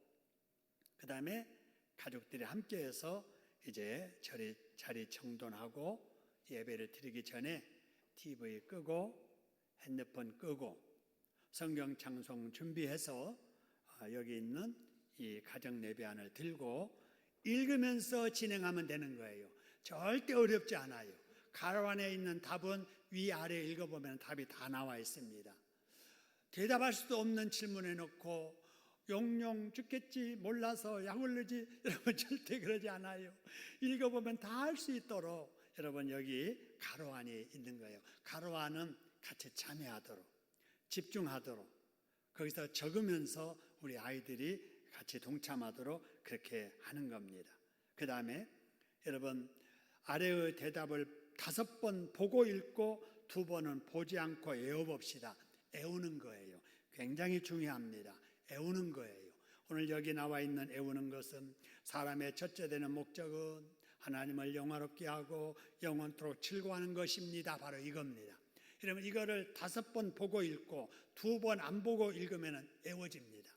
그 다음에 가족들이 함께해서 이제 자리 정돈하고 예배를 드리기 전에 TV 끄고 핸드폰 끄고 성경 찬송 준비해서 여기 있는 이 가정 예배안을 들고 읽으면서 진행하면 되는 거예요. 절대 어렵지 않아요. 가로 안에 있는 답은 위아래 읽어보면 답이 다 나와 있습니다. 대답할 수도 없는 질문해 놓고 용용 죽겠지 몰라서 약 올르지 여러분 절대 그러지 않아요. 읽어보면 다 할 수 있도록 여러분 여기 가로 안에 있는 거예요. 가로 안은 같이 참여하도록 집중하도록 거기서 적으면서 우리 아이들이 같이 동참하도록 그렇게 하는 겁니다. 그 다음에 여러분 아래의 대답을 5번 보고 읽고 2번은 보지 않고 외워봅시다. 외우는 거예요. 굉장히 중요합니다. 외우는 거예요. 오늘 여기 나와 있는 외우는 것은 사람의 첫째 되는 목적은 하나님을 영화롭게 하고 영원토록 즐거워하는 것입니다. 바로 이겁니다. 여러분 이거를 5번 보고 읽고 2번 안 보고 읽으면 외워집니다.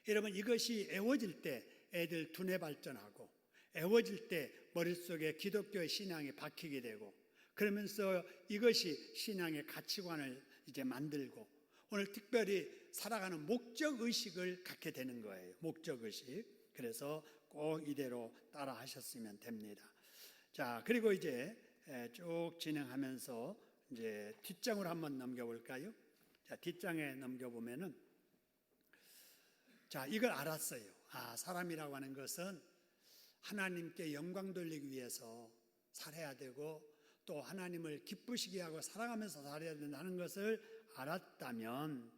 여러분 이것이 외워질 때 애들 두뇌 발전하고 외워질 때 머릿속에 기독교의 신앙이 박히게 되고 그러면서 이것이 신앙의 가치관을 이제 만들고 오늘 특별히 살아가는 목적의식을 갖게 되는 거예요. 목적의식. 그래서 꼭 이대로 따라 하셨으면 됩니다. 자, 그리고 이제 쭉 진행하면서 이제 뒷장으로 한번 넘겨볼까요? 자, 뒷장에 넘겨보면은 자, 이걸 알았어요. 사람이라고 하는 것은 하나님께 영광 돌리기 위해서 살아야 되고 또 하나님을 기쁘시게 하고 사랑하면서 살아야 된다는 것을 알았다면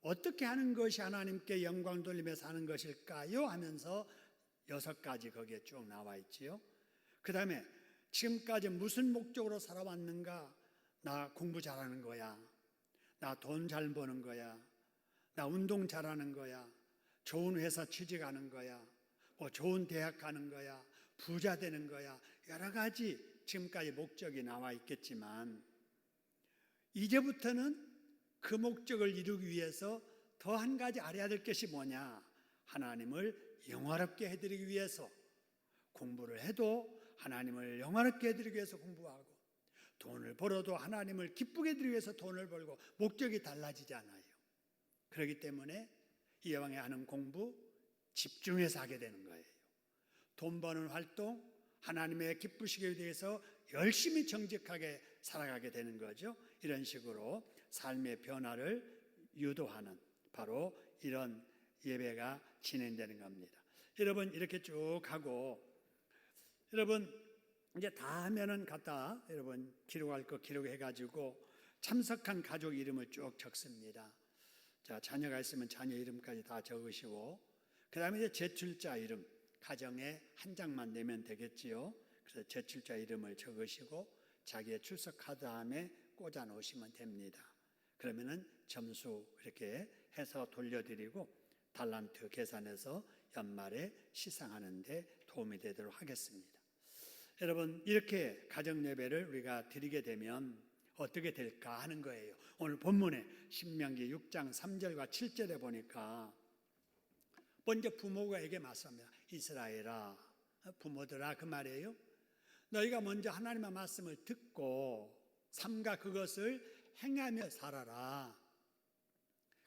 어떻게 하는 것이 하나님께 영광 돌리며 사는 것일까요? 하면서 6가지 거기에 쭉 나와 있지요. 그 다음에 지금까지 무슨 목적으로 살아왔는가? 나 공부 잘하는 거야. 나 돈 잘 버는 거야. 나 운동 잘하는 거야. 좋은 회사 취직하는 거야. 뭐 좋은 대학 가는 거야. 부자 되는 거야. 여러 가지 지금까지 목적이 나와 있겠지만 이제부터는 그 목적을 이루기 위해서 더 한 가지 알아야 될 것이 뭐냐? 하나님을 영화롭게 해드리기 위해서 공부를 해도 하나님을 영화롭게 해드리기 위해서 공부하고 돈을 벌어도 하나님을 기쁘게 해드리기 위해서 돈을 벌고 목적이 달라지잖아요. 그렇기 때문에 이왕에 하는 공부 집중해서 하게 되는 거예요. 돈 버는 활동 하나님의 기쁘시게 위해서 열심히 정직하게 살아가게 되는 거죠. 이런 식으로 삶의 변화를 유도하는 바로 이런 예배가 진행되는 겁니다. 여러분 이렇게 쭉 하고 여러분 이제 다 하면은 갖다 여러분 기록할 거 기록해가지고 참석한 가족 이름을 쭉 적습니다. 자, 자녀가 있으면 자녀 이름까지 다 적으시고, 그 다음에 이제 제출자 이름, 가정에 한 장만 내면 되겠지요. 그래서 제출자 이름을 적으시고 자기의 출석 카드 안에 꽂아 놓으시면 됩니다. 그러면은 점수 이렇게 해서 돌려드리고 달란트 계산해서 연말에 시상하는 데 도움이 되도록 하겠습니다. 여러분, 이렇게 가정 예배를 우리가 드리게 되면 어떻게 될까 하는 거예요. 오늘 본문에 신명기 6장 3절과 7절에 보니까 먼저 부모에게 말씀합니다. 이스라엘아, 부모들아, 그 말이에요. 너희가 먼저 하나님의 말씀을 듣고 삼가 그것을 행하며 살아라.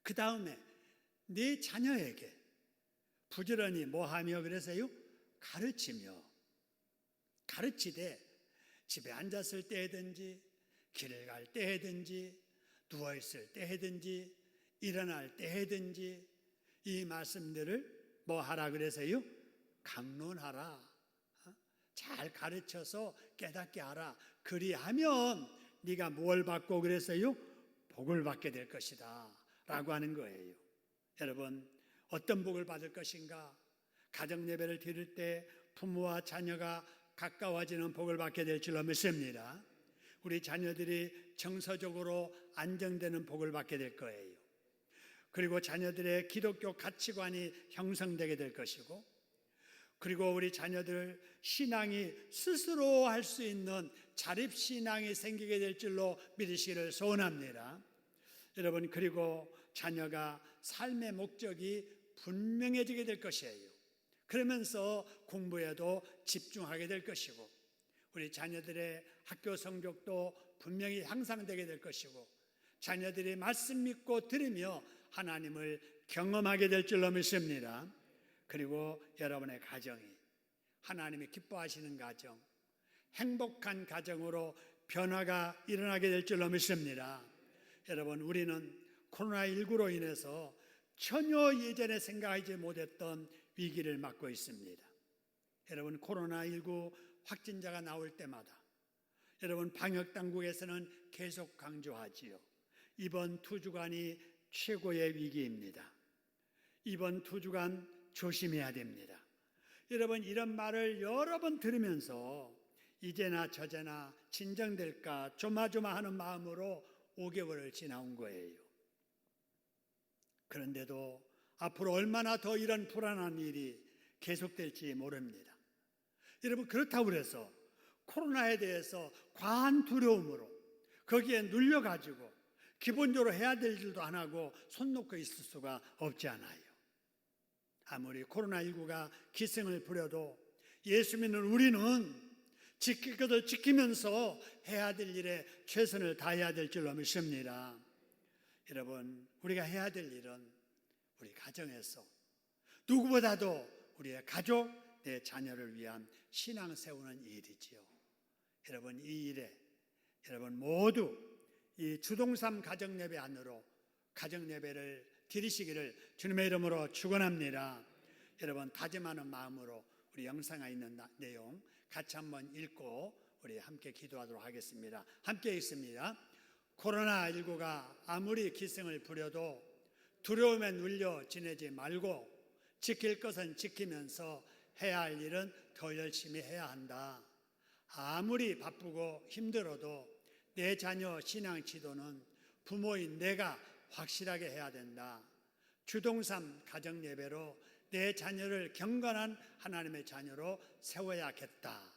그 다음에 네 자녀에게 부지런히 뭐하며 그러세요? 가르치되 집에 앉았을 때든지 길을 갈 때든지 누워있을 때든지 일어날 때든지 이 말씀들을 뭐하라 그러세요? 강론하라. 잘 가르쳐서 깨닫게 하라. 그리하면 네가 뭘 받고 그랬어요? 복을 받게 될 것이다 라고 하는 거예요. 여러분, 어떤 복을 받을 것인가? 가정 예배를 드릴 때 부모와 자녀가 가까워지는 복을 받게 될 줄로 믿습니다. 우리 자녀들이 정서적으로 안정되는 복을 받게 될 거예요. 그리고 자녀들의 기독교 가치관이 형성되게 될 것이고, 그리고 우리 자녀들 신앙이 스스로 할 수 있는 자립신앙이 생기게 될 줄로 믿으시기를 소원합니다. 여러분, 그리고 자녀가 삶의 목적이 분명해지게 될 것이에요. 그러면서 공부에도 집중하게 될 것이고, 우리 자녀들의 학교 성적도 분명히 향상되게 될 것이고, 자녀들이 말씀 믿고 들으며 하나님을 경험하게 될 줄로 믿습니다. 그리고 여러분의 가정이 하나님이 기뻐하시는 가정, 행복한 가정으로 변화가 일어나게 될 줄로 믿습니다. 여러분, 우리는 코로나19로 인해서 전혀 예전에 생각하지 못했던 위기를 맞고 있습니다. 여러분, 코로나19 확진자가 나올 때마다 여러분, 방역당국에서는 계속 강조하지요. 이번 2주간이 최고의 위기입니다. 이번 2주간 조심해야 됩니다. 여러분, 이런 말을 여러 번 들으면서 이제나 저제나 진정될까 조마조마하는 마음으로 5개월을 지나온 거예요. 그런데도 앞으로 얼마나 더 이런 불안한 일이 계속될지 모릅니다. 여러분, 그렇다고 해서 코로나에 대해서 과한 두려움으로 거기에 눌려가지고 기본적으로 해야 될 일도 안 하고 손 놓고 있을 수가 없지 않아요. 아무리 코로나19가 기승을 부려도 예수 믿는 우리는 지킬 것을 지키면서 해야 될 일에 최선을 다해야 될 줄로 믿습니다. 여러분, 우리가 해야 될 일은 우리 가정에서 누구보다도 우리의 가족, 내 자녀를 위한 신앙 세우는 일이지요. 여러분, 이 일에 여러분 모두 이 주동삼 가정예배 안으로 가정예배를 드리시기를 주님의 이름으로 축원합니다. 여러분, 다짐하는 마음으로 우리 영상에 있는 내용 같이 한번 읽고 우리 함께 기도하도록 하겠습니다. 함께 읽습니다. 코로나19가 아무리 기승을 부려도 두려움에 눌려 지내지 말고 지킬 것은 지키면서 해야 할 일은 더 열심히 해야 한다. 아무리 바쁘고 힘들어도 내 자녀 신앙 지도는 부모인 내가 확실하게 해야 된다. 주동삼 가정 예배로 내 자녀를 경건한 하나님의 자녀로 세워야겠다.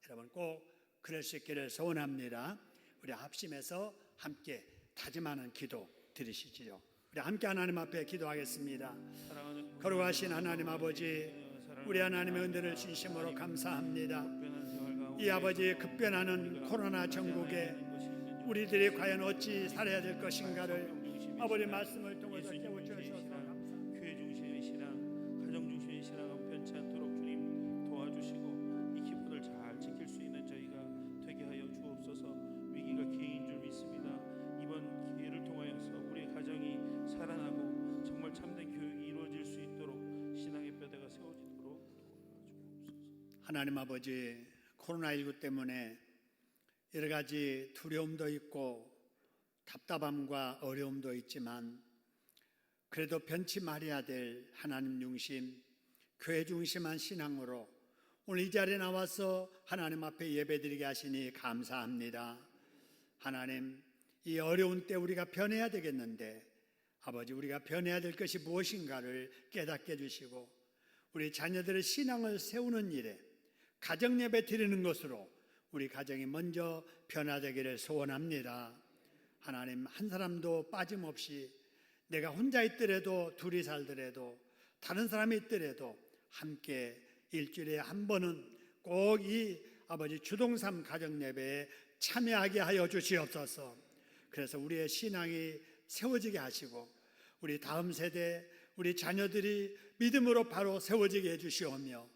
여러분, 꼭 그럴 수 있기를 소원합니다. 우리 합심해서 함께 다짐하는 기도 드리시지요. 우리 함께 하나님 앞에 기도하겠습니다. 거룩하신 하나님 아버지, 우리 하나님의 은혜를 진심으로 감사합니다. 이 아버지 급변하는 코로나 전국에 우리들이 과연 어찌 살아야 될 것인가를 아버지 말씀을 통해서 깨우쳐주셔서 교회 중심의 신앙, 가정 중심의 신앙은 변치 않도록 주님 도와주시고 이 기쁨을 잘 지킬 수 있는 저희가 되게 하여 주옵소서. 위기가 기회인 줄 믿습니다. 이번 기회를 통하여서 우리 가정이 살아나고 정말 참된 교육이 이루어질 수 있도록 신앙의 뼈대가 세워지도록 도와주옵소서. 하나님 아버지, 코로나19 때문에 여러 가지 두려움도 있고 답답함과 어려움도 있지만 그래도 변치 말아야 될 하나님 중심, 교회 중심한 신앙으로 오늘 이 자리에 나와서 하나님 앞에 예배드리게 하시니 감사합니다. 하나님, 이 어려운 때 우리가 변해야 되겠는데 아버지, 우리가 변해야 될 것이 무엇인가를 깨닫게 해주시고 우리 자녀들의 신앙을 세우는 일에 가정 예배 드리는 것으로 우리 가정이 먼저 변화되기를 소원합니다. 하나님, 한 사람도 빠짐없이 내가 혼자 있더라도 둘이 살더라도 다른 사람이 있더라도 함께 일주일에 한 번은 꼭 이 아버지 주동삼 가정 예배에 참여하게 하여 주시옵소서. 그래서 우리의 신앙이 세워지게 하시고 우리 다음 세대 우리 자녀들이 믿음으로 바로 세워지게 해주시오며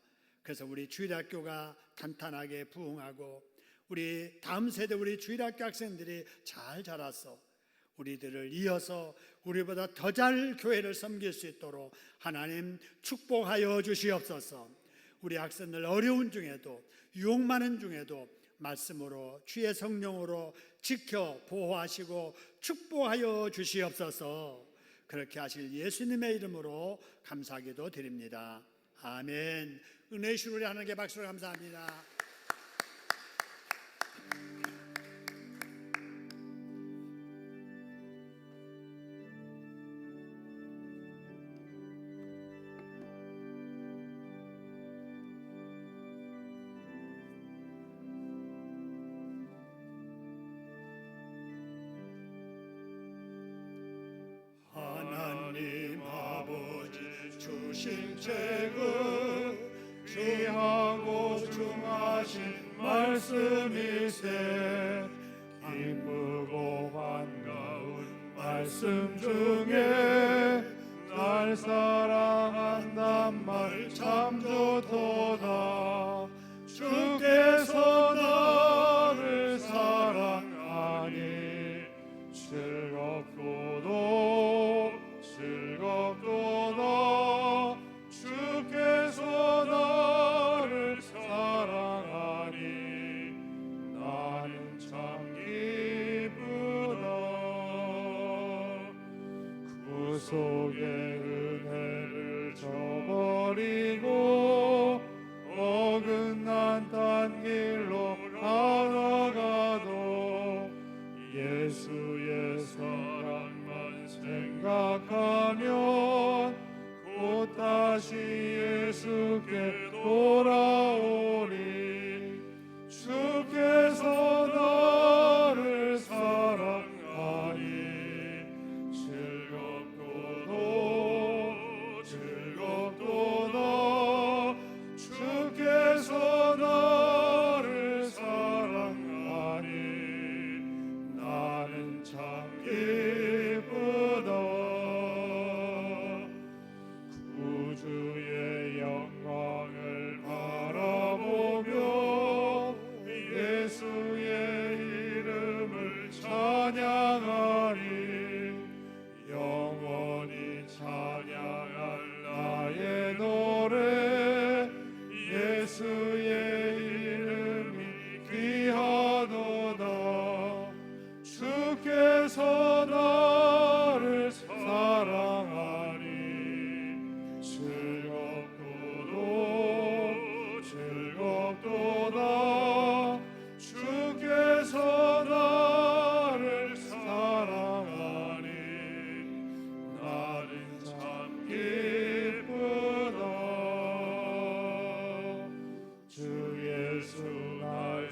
그래서 우리 주일학교가 탄탄하게 부흥하고 우리 다음 세대 우리 주일학교 학생들이 잘 자라서 우리들을 이어서 우리보다 더 잘 교회를 섬길 수 있도록 하나님 축복하여 주시옵소서. 우리 학생들 어려운 중에도 유혹 많은 중에도 말씀으로 주의 성령으로 지켜 보호하시고 축복하여 주시옵소서. 그렇게 하실 예수님의 이름으로 감사하기도 드립니다. 아멘. 은혜의 주를 우리 하나님께 박수로 감사합니다. 하나님 아버지 주신 책은 귀하고 중하신 말씀이세 기쁘고 반가운 말씀 중에 날 사랑한단 말 참 좋도다. 주께서 나를 사랑하니 즐겁도다 주께서 나를 사랑하니 나는 참 기쁘다. 구속의 은혜를 저버리고 어긋난 딴 길로 걸어가도 예수의 사랑만 생각하면 곧 다시 예수께 돌아오리. 주께서 나를 사랑하니 즐겁도다 주께서 나를 사랑하니 나는 참 기쁘다. 구주의 영광을 바라보며 예수의 이름을 찬양하리. 영원히 찬양할 나의 노래 예수의 이름이 귀하도다. 주께서 나를 사랑하니 즐겁도다 주께서 나를 사랑하니 나는 참 기쁘다. 주 예수 날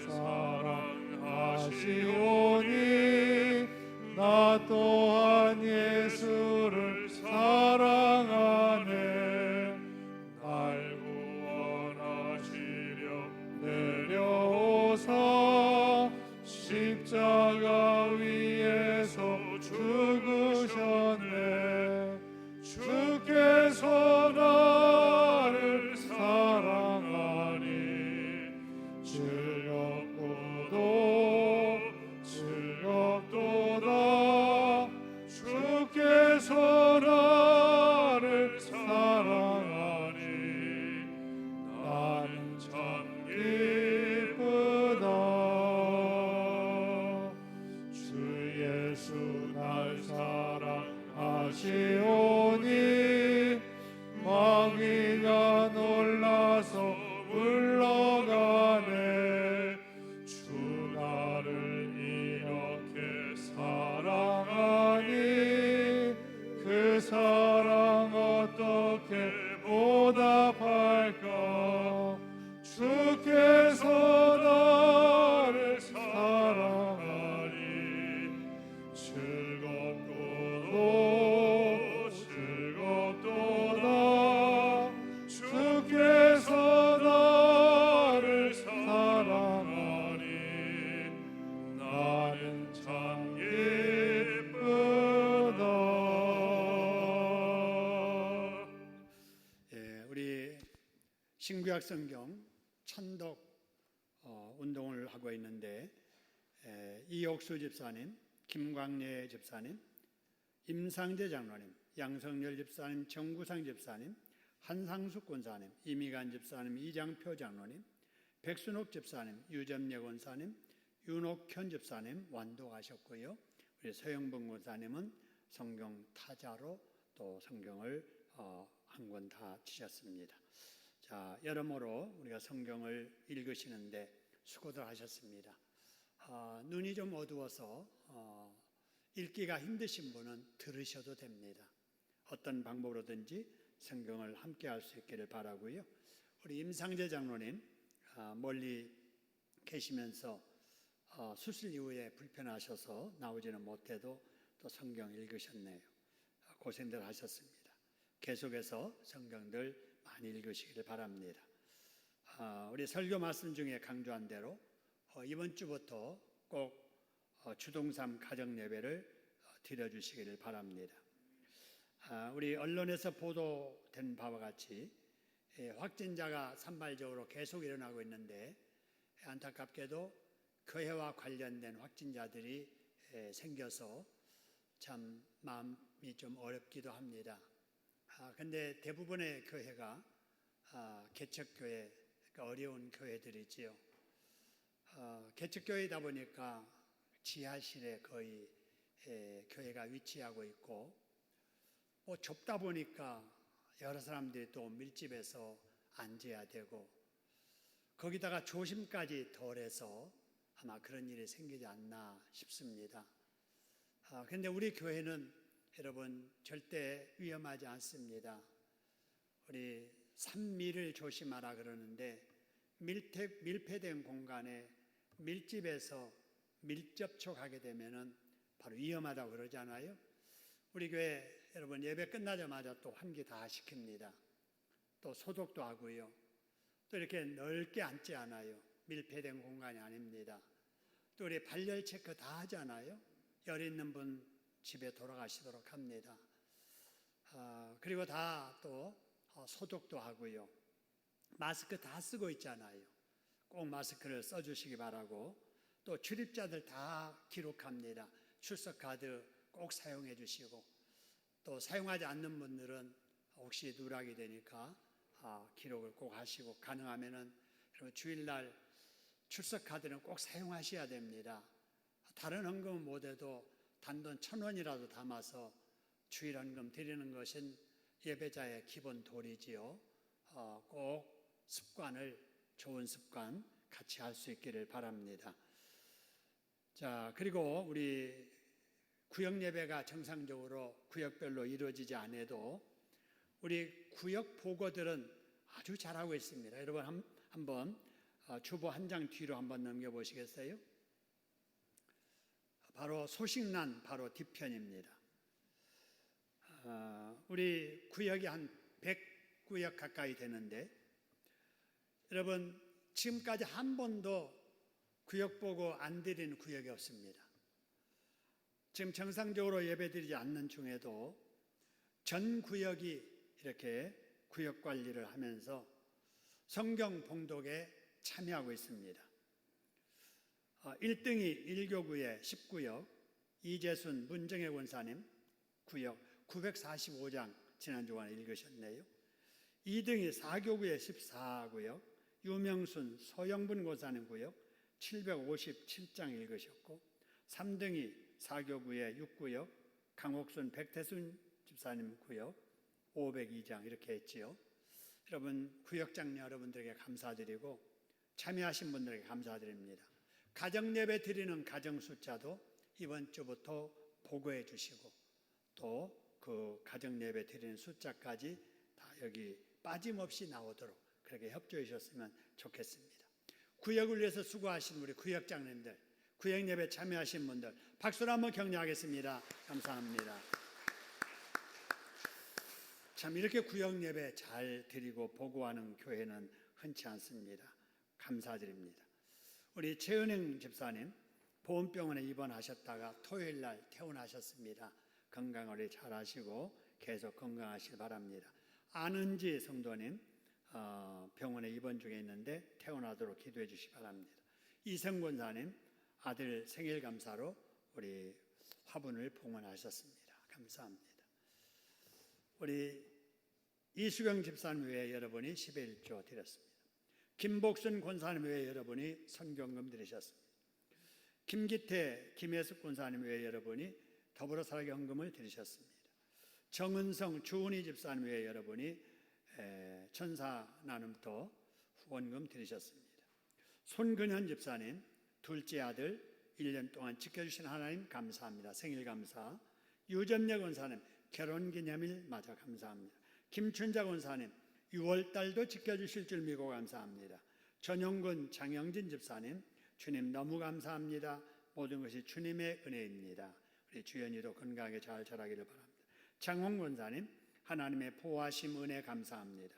사랑하시오니 나 또한 예수를 사랑하네. 날 구원하시려 내려오사 십자가 위에서 죽으셨네. 주께서 나를 사랑하니 즐겁도다 주께서 나를 사랑하니 나는 참 기쁘다. 어떻게 보답할까? 주께서 나를 사랑하니 즐겁고도 즐겁도다. 주께서 나를 사랑하니 나는 참 기쁘다. 우리 신구약 성경 천독 운동을 하고 있는데 이옥수 집사님, 김광래 집사님, 임상재 장로님, 양성열 집사님, 정구상 집사님, 한상숙 권사님, 이미간 집사님, 이장표 장로님, 백순옥 집사님, 유점예 권사님, 윤옥현 집사님 완독하셨고요. 우리 서영봉 권사님은 성경 타자로 또 성경을 한 권 다 치셨습니다. 자, 여러모로 우리가 성경을 읽으시는데 수고들 하셨습니다. 눈이 좀 어두워서 읽기가 힘드신 분은 들으셔도 됩니다. 어떤 방법으로든지 성경을 함께 할 수 있기를 바라고요. 우리 임상재 장로님 멀리 계시면서 수술 이후에 불편하셔서 나오지는 못해도 또 성경 읽으셨네요. 고생들 하셨습니다. 계속해서 성경들 많이 읽으시기를 바랍니다. 우리 설교 말씀 중에 강조한 대로 이번 주부터 꼭 주동삼 가정 예배를 드려주시기를 바랍니다. 우리 언론에서 보도된 바와 같이 확진자가 산발적으로 계속 일어나고 있는데 안타깝게도 교회와 관련된 확진자들이 생겨서 참 마음이 좀 어렵기도 합니다. 근데 대부분의 교회가 개척교회, 그러니까 어려운 교회들이지요. 개척교회이다 보니까 지하실에 거의 교회가 위치하고 있고 좁다 보니까 여러 사람들이 또 밀집해서 앉아야 되고 거기다가 조심까지 덜해서 아마 그런 일이 생기지 않나 싶습니다. 그런데 우리 교회는 여러분 절대 위험하지 않습니다. 우리 3미를 조심하라 그러는데 밀폐된 공간에 밀집해서 밀접촉하게 되면은 바로 위험하다고 그러잖아요. 우리 교회 여러분 예배 끝나자마자 또 환기 다 시킵니다. 또 소독도 하고요. 또 이렇게 넓게 앉지 않아요. 밀폐된 공간이 아닙니다. 또 우리 발열 체크 다 하잖아요. 열 있는 분 집에 돌아가시도록 합니다. 그리고 다 또 소독도 하고요. 마스크 다 쓰고 있잖아요. 꼭 마스크를 써주시기 바라고 또 출입자들 다 기록합니다. 출석 카드 꼭 사용해 주시고 또 사용하지 않는 분들은 혹시 누락이 되니까 기록을 꼭 하시고 가능하면은 주일날 출석 카드는 꼭 사용하셔야 됩니다. 다른 헌금은 못해도 단돈 1,000원이라도 담아서 주일 헌금 드리는 것은 예배자의 기본 도리지요. 꼭 좋은 습관 같이 할 수 있기를 바랍니다. 자, 그리고 우리 구역 예배가 정상적으로 구역별로 이루어지지 않아도 우리 구역 보고들은 아주 잘하고 있습니다. 여러분 한번 주보 한 장 뒤로 한번 넘겨보시겠어요? 바로 소식란 바로 뒤편입니다. 우리 구역이 한 100구역 가까이 되는데 여러분 지금까지 한 번도 구역 보고 안 드리는 구역이 없습니다. 지금 정상적으로 예배드리지 않는 중에도 전 구역이 이렇게 구역 관리를 하면서 성경 봉독에 참여하고 있습니다. 1등이 1교구의 10구역 이재순 문정혜 권사님 구역 945장 지난주간에 읽으셨네요. 2등이 4교구의 14구역 유명순 소영분 권사님 구역 757장 읽으셨고 3등이 4교구의 6구역 강옥순 백태순 집사님 구역 502장 이렇게 했지요. 여러분 구역장 여러분들에게 감사드리고 참여하신 분들에게 감사드립니다. 가정예배 드리는 가정 숫자도 이번 주부터 보고해 주시고 또 그 가정 예배 드리는 숫자까지 다 여기 빠짐없이 나오도록 그렇게 협조해 주셨으면 좋겠습니다. 구역을 위해서 수고하신 우리 구역장님들, 구역 예배 참여하신 분들 박수로 한번 격려하겠습니다. 감사합니다. 참 이렇게 구역 예배 잘 드리고 보고하는 교회는 흔치 않습니다. 감사드립니다. 우리 최은행 집사님 보험병원에 입원하셨다가 토요일 날 퇴원하셨습니다. 건강을 잘 하시고 계속 건강하시길 바랍니다. 안은지 성도님 병원에 입원 중에 있는데 퇴원하도록 기도해 주시기 바랍니다. 이성 권사님 아들 생일 감사로 우리 화분을 봉헌하셨습니다. 감사합니다. 우리 이수경 집사님 외에 여러분이 11조 드렸습니다. 김복순 권사님 외에 여러분이 선경금 드리셨습니다. 김기태, 김혜숙 권사님 외에 여러분이 더불어 살기 헌금을 드리셨습니다. 정은성, 주은희 집사님 외에 여러분이 천사 나눔터 후원금 드리셨습니다. 손근현 집사님 둘째 아들 1년 동안 지켜주신 하나님 감사합니다. 생일 감사. 유점녀 권사님 결혼기념일 맞아 감사합니다. 김춘자 권사님 6월달도 지켜주실 줄 믿고 감사합니다. 전용근 장영진 집사님 주님 너무 감사합니다. 모든 것이 주님의 은혜입니다. 우리 주연이도 건강하게 잘 자라기를 바랍니다. 장홍 권사님 하나님의 보호하심 은혜 감사합니다.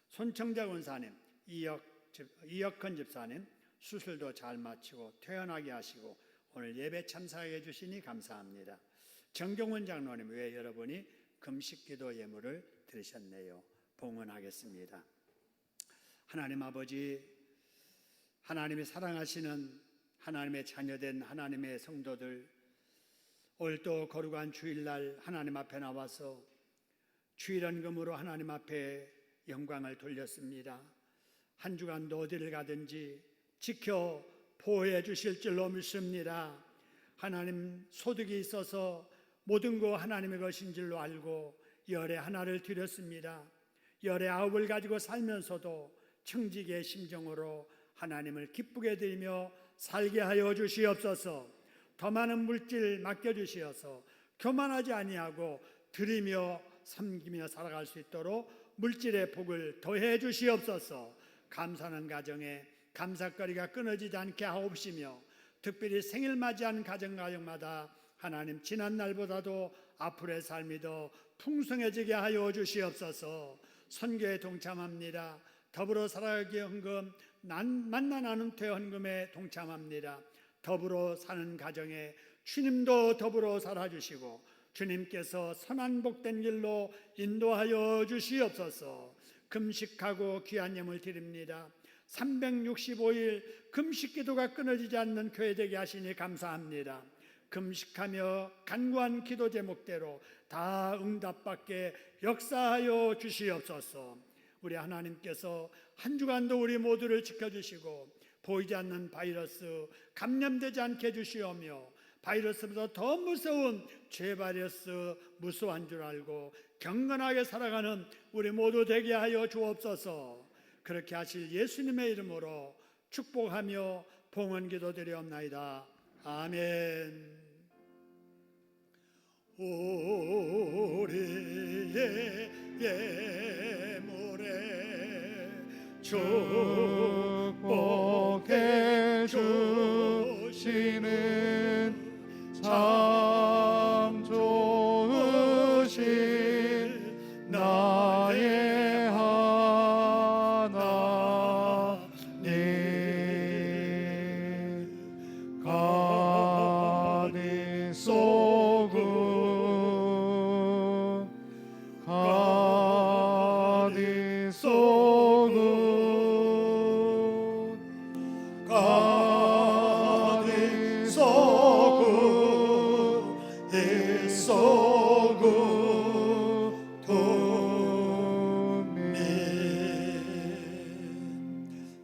손청자 권사님 이혁헌 집사님 수술도 잘 마치고 퇴원하게 하시고 오늘 예배 참석해 주시니 감사합니다. 정경원 장로님 외에 여러분이 금식기도 예물을 드리셨네요. 봉헌하겠습니다. 하나님 아버지, 하나님이 사랑하시는 하나님의 자녀된 하나님의 성도들 오늘 또 거룩한 주일날 하나님 앞에 나와서 주일헌금으로 하나님 앞에 영광을 돌렸습니다. 한 주간도 어디를 가든지 지켜 보호해 주실 줄로 믿습니다. 하나님 소득이 있어서 모든 거 하나님의 것인 줄로 알고 열에 하나를 드렸습니다. 열에 9을 가지고 살면서도 청지기의 심정으로 하나님을 기쁘게 드리며 살게 하여 주시옵소서. 더 많은 물질 맡겨주시어서 교만하지 아니하고 드리며 섬기며 살아갈 수 있도록 물질의 복을 더해 주시옵소서. 감사하는 가정에 감사거리가 끊어지지 않게 하옵시며 특별히 생일 맞이하는 가정마다 하나님 지난 날보다도 앞으로의 삶이 더 풍성해지게 하여 주시옵소서. 선교에 동참합니다. 더불어 살아가기 헌금 만나 나눔 퇴 헌금에 동참합니다. 더불어 사는 가정에 주님도 더불어 살아주시고 주님께서 선한 복된 길로 인도하여 주시옵소서. 금식하고 귀한 예물 드립니다. 365일 금식 기도가 끊어지지 않는 교회 되게 하시니 감사합니다. 금식하며 간구한 기도 제목대로 다 응답받게 역사하여 주시옵소서. 우리 하나님께서 한 주간도 우리 모두를 지켜주시고 보이지 않는 바이러스 감염되지 않게 해주시오며 바이러스보다 더 무서운 죄 바이러스 무서워한 줄 알고 경건하게 살아가는 우리 모두 되게 하여 주옵소서. 그렇게 하실 예수님의 이름으로 축복하며 봉헌 기도드리옵나이다. 아멘. 우리의 예물에 축복해 주시는 참 좋으신 나의 하나님 가니 쏘고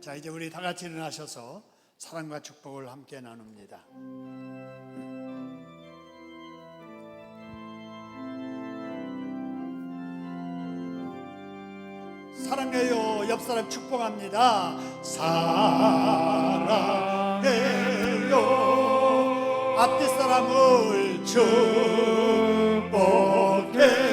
자, 이제 우리 다 같이 일어나셔서 사랑과 축복을 함께 나눕니다. 사랑해요. 옆 사람 축복합니다. 사랑해요. 앞뒤 사람을 축복해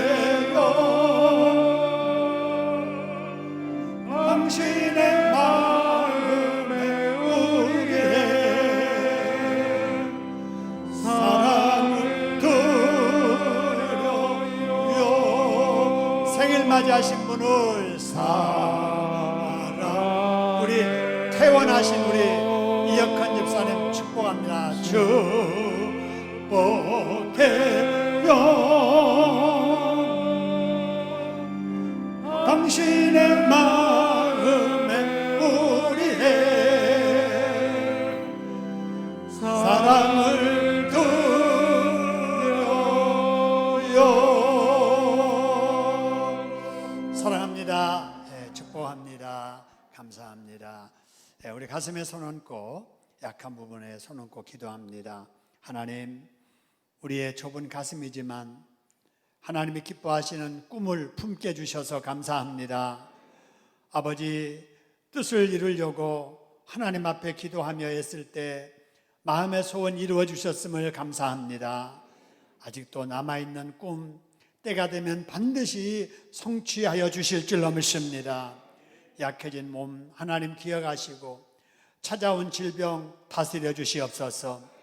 아버지 하신 분을 사랑. 우리 태원하신 우리 이혁헌 집사님 축복합니다. 축복해요 당신의 마음에 우리의 사랑을 드려요. 사랑합니다. 축복합니다. 감사합니다. 우리 가슴에 손 얹고 약한 부분에 손 얹고 기도합니다. 하나님, 우리의 좁은 가슴이지만 하나님이 기뻐하시는 꿈을 품게 주셔서 감사합니다. 아버지, 뜻을 이루려고 하나님 앞에 기도하며 했을 때 마음의 소원 이루어 주셨음을 감사합니다. 아직도 남아있는 꿈, 때가 되면 반드시 성취하여 주실 줄로 믿습니다. 약해진 몸 하나님 기억하시고 찾아온 질병 다스려 주시옵소서.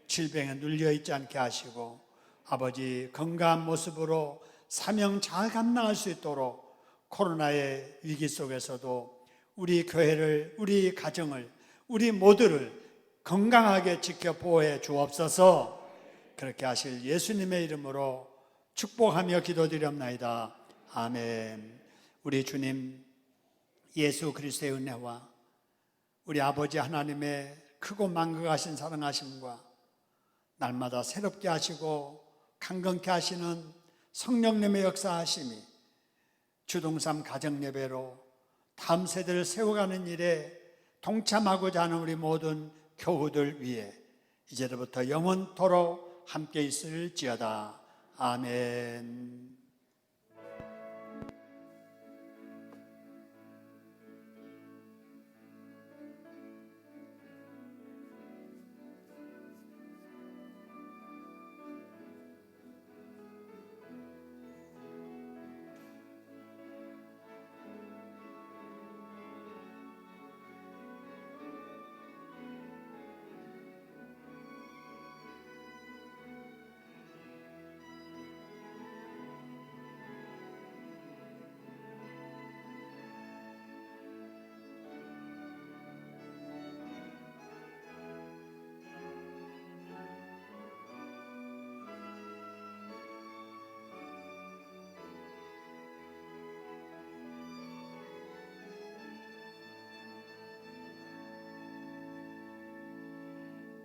질병에 눌려있지 않게 하시고 아버지 건강한 모습으로 사명 잘 감당할 수 있도록 코로나의 위기 속에서도 우리 교회를, 우리 가정을, 우리 모두를 건강하게 지켜 보호해 주옵소서. 그렇게 하실 예수님의 이름으로 축복하며 기도드렸나이다. 아멘. 우리 주님 예수 그리스도의 은혜와 우리 아버지 하나님의 크고 만극하신 사랑하심과 날마다 새롭게 하시고 강건케 하시는 성령님의 역사하심이 주동삼 가정예배로 다음 세대를 세워가는 일에 동참하고자 하는 우리 모든 교우들 위해 이제부터 영원토록 함께 있을지어다. 아멘.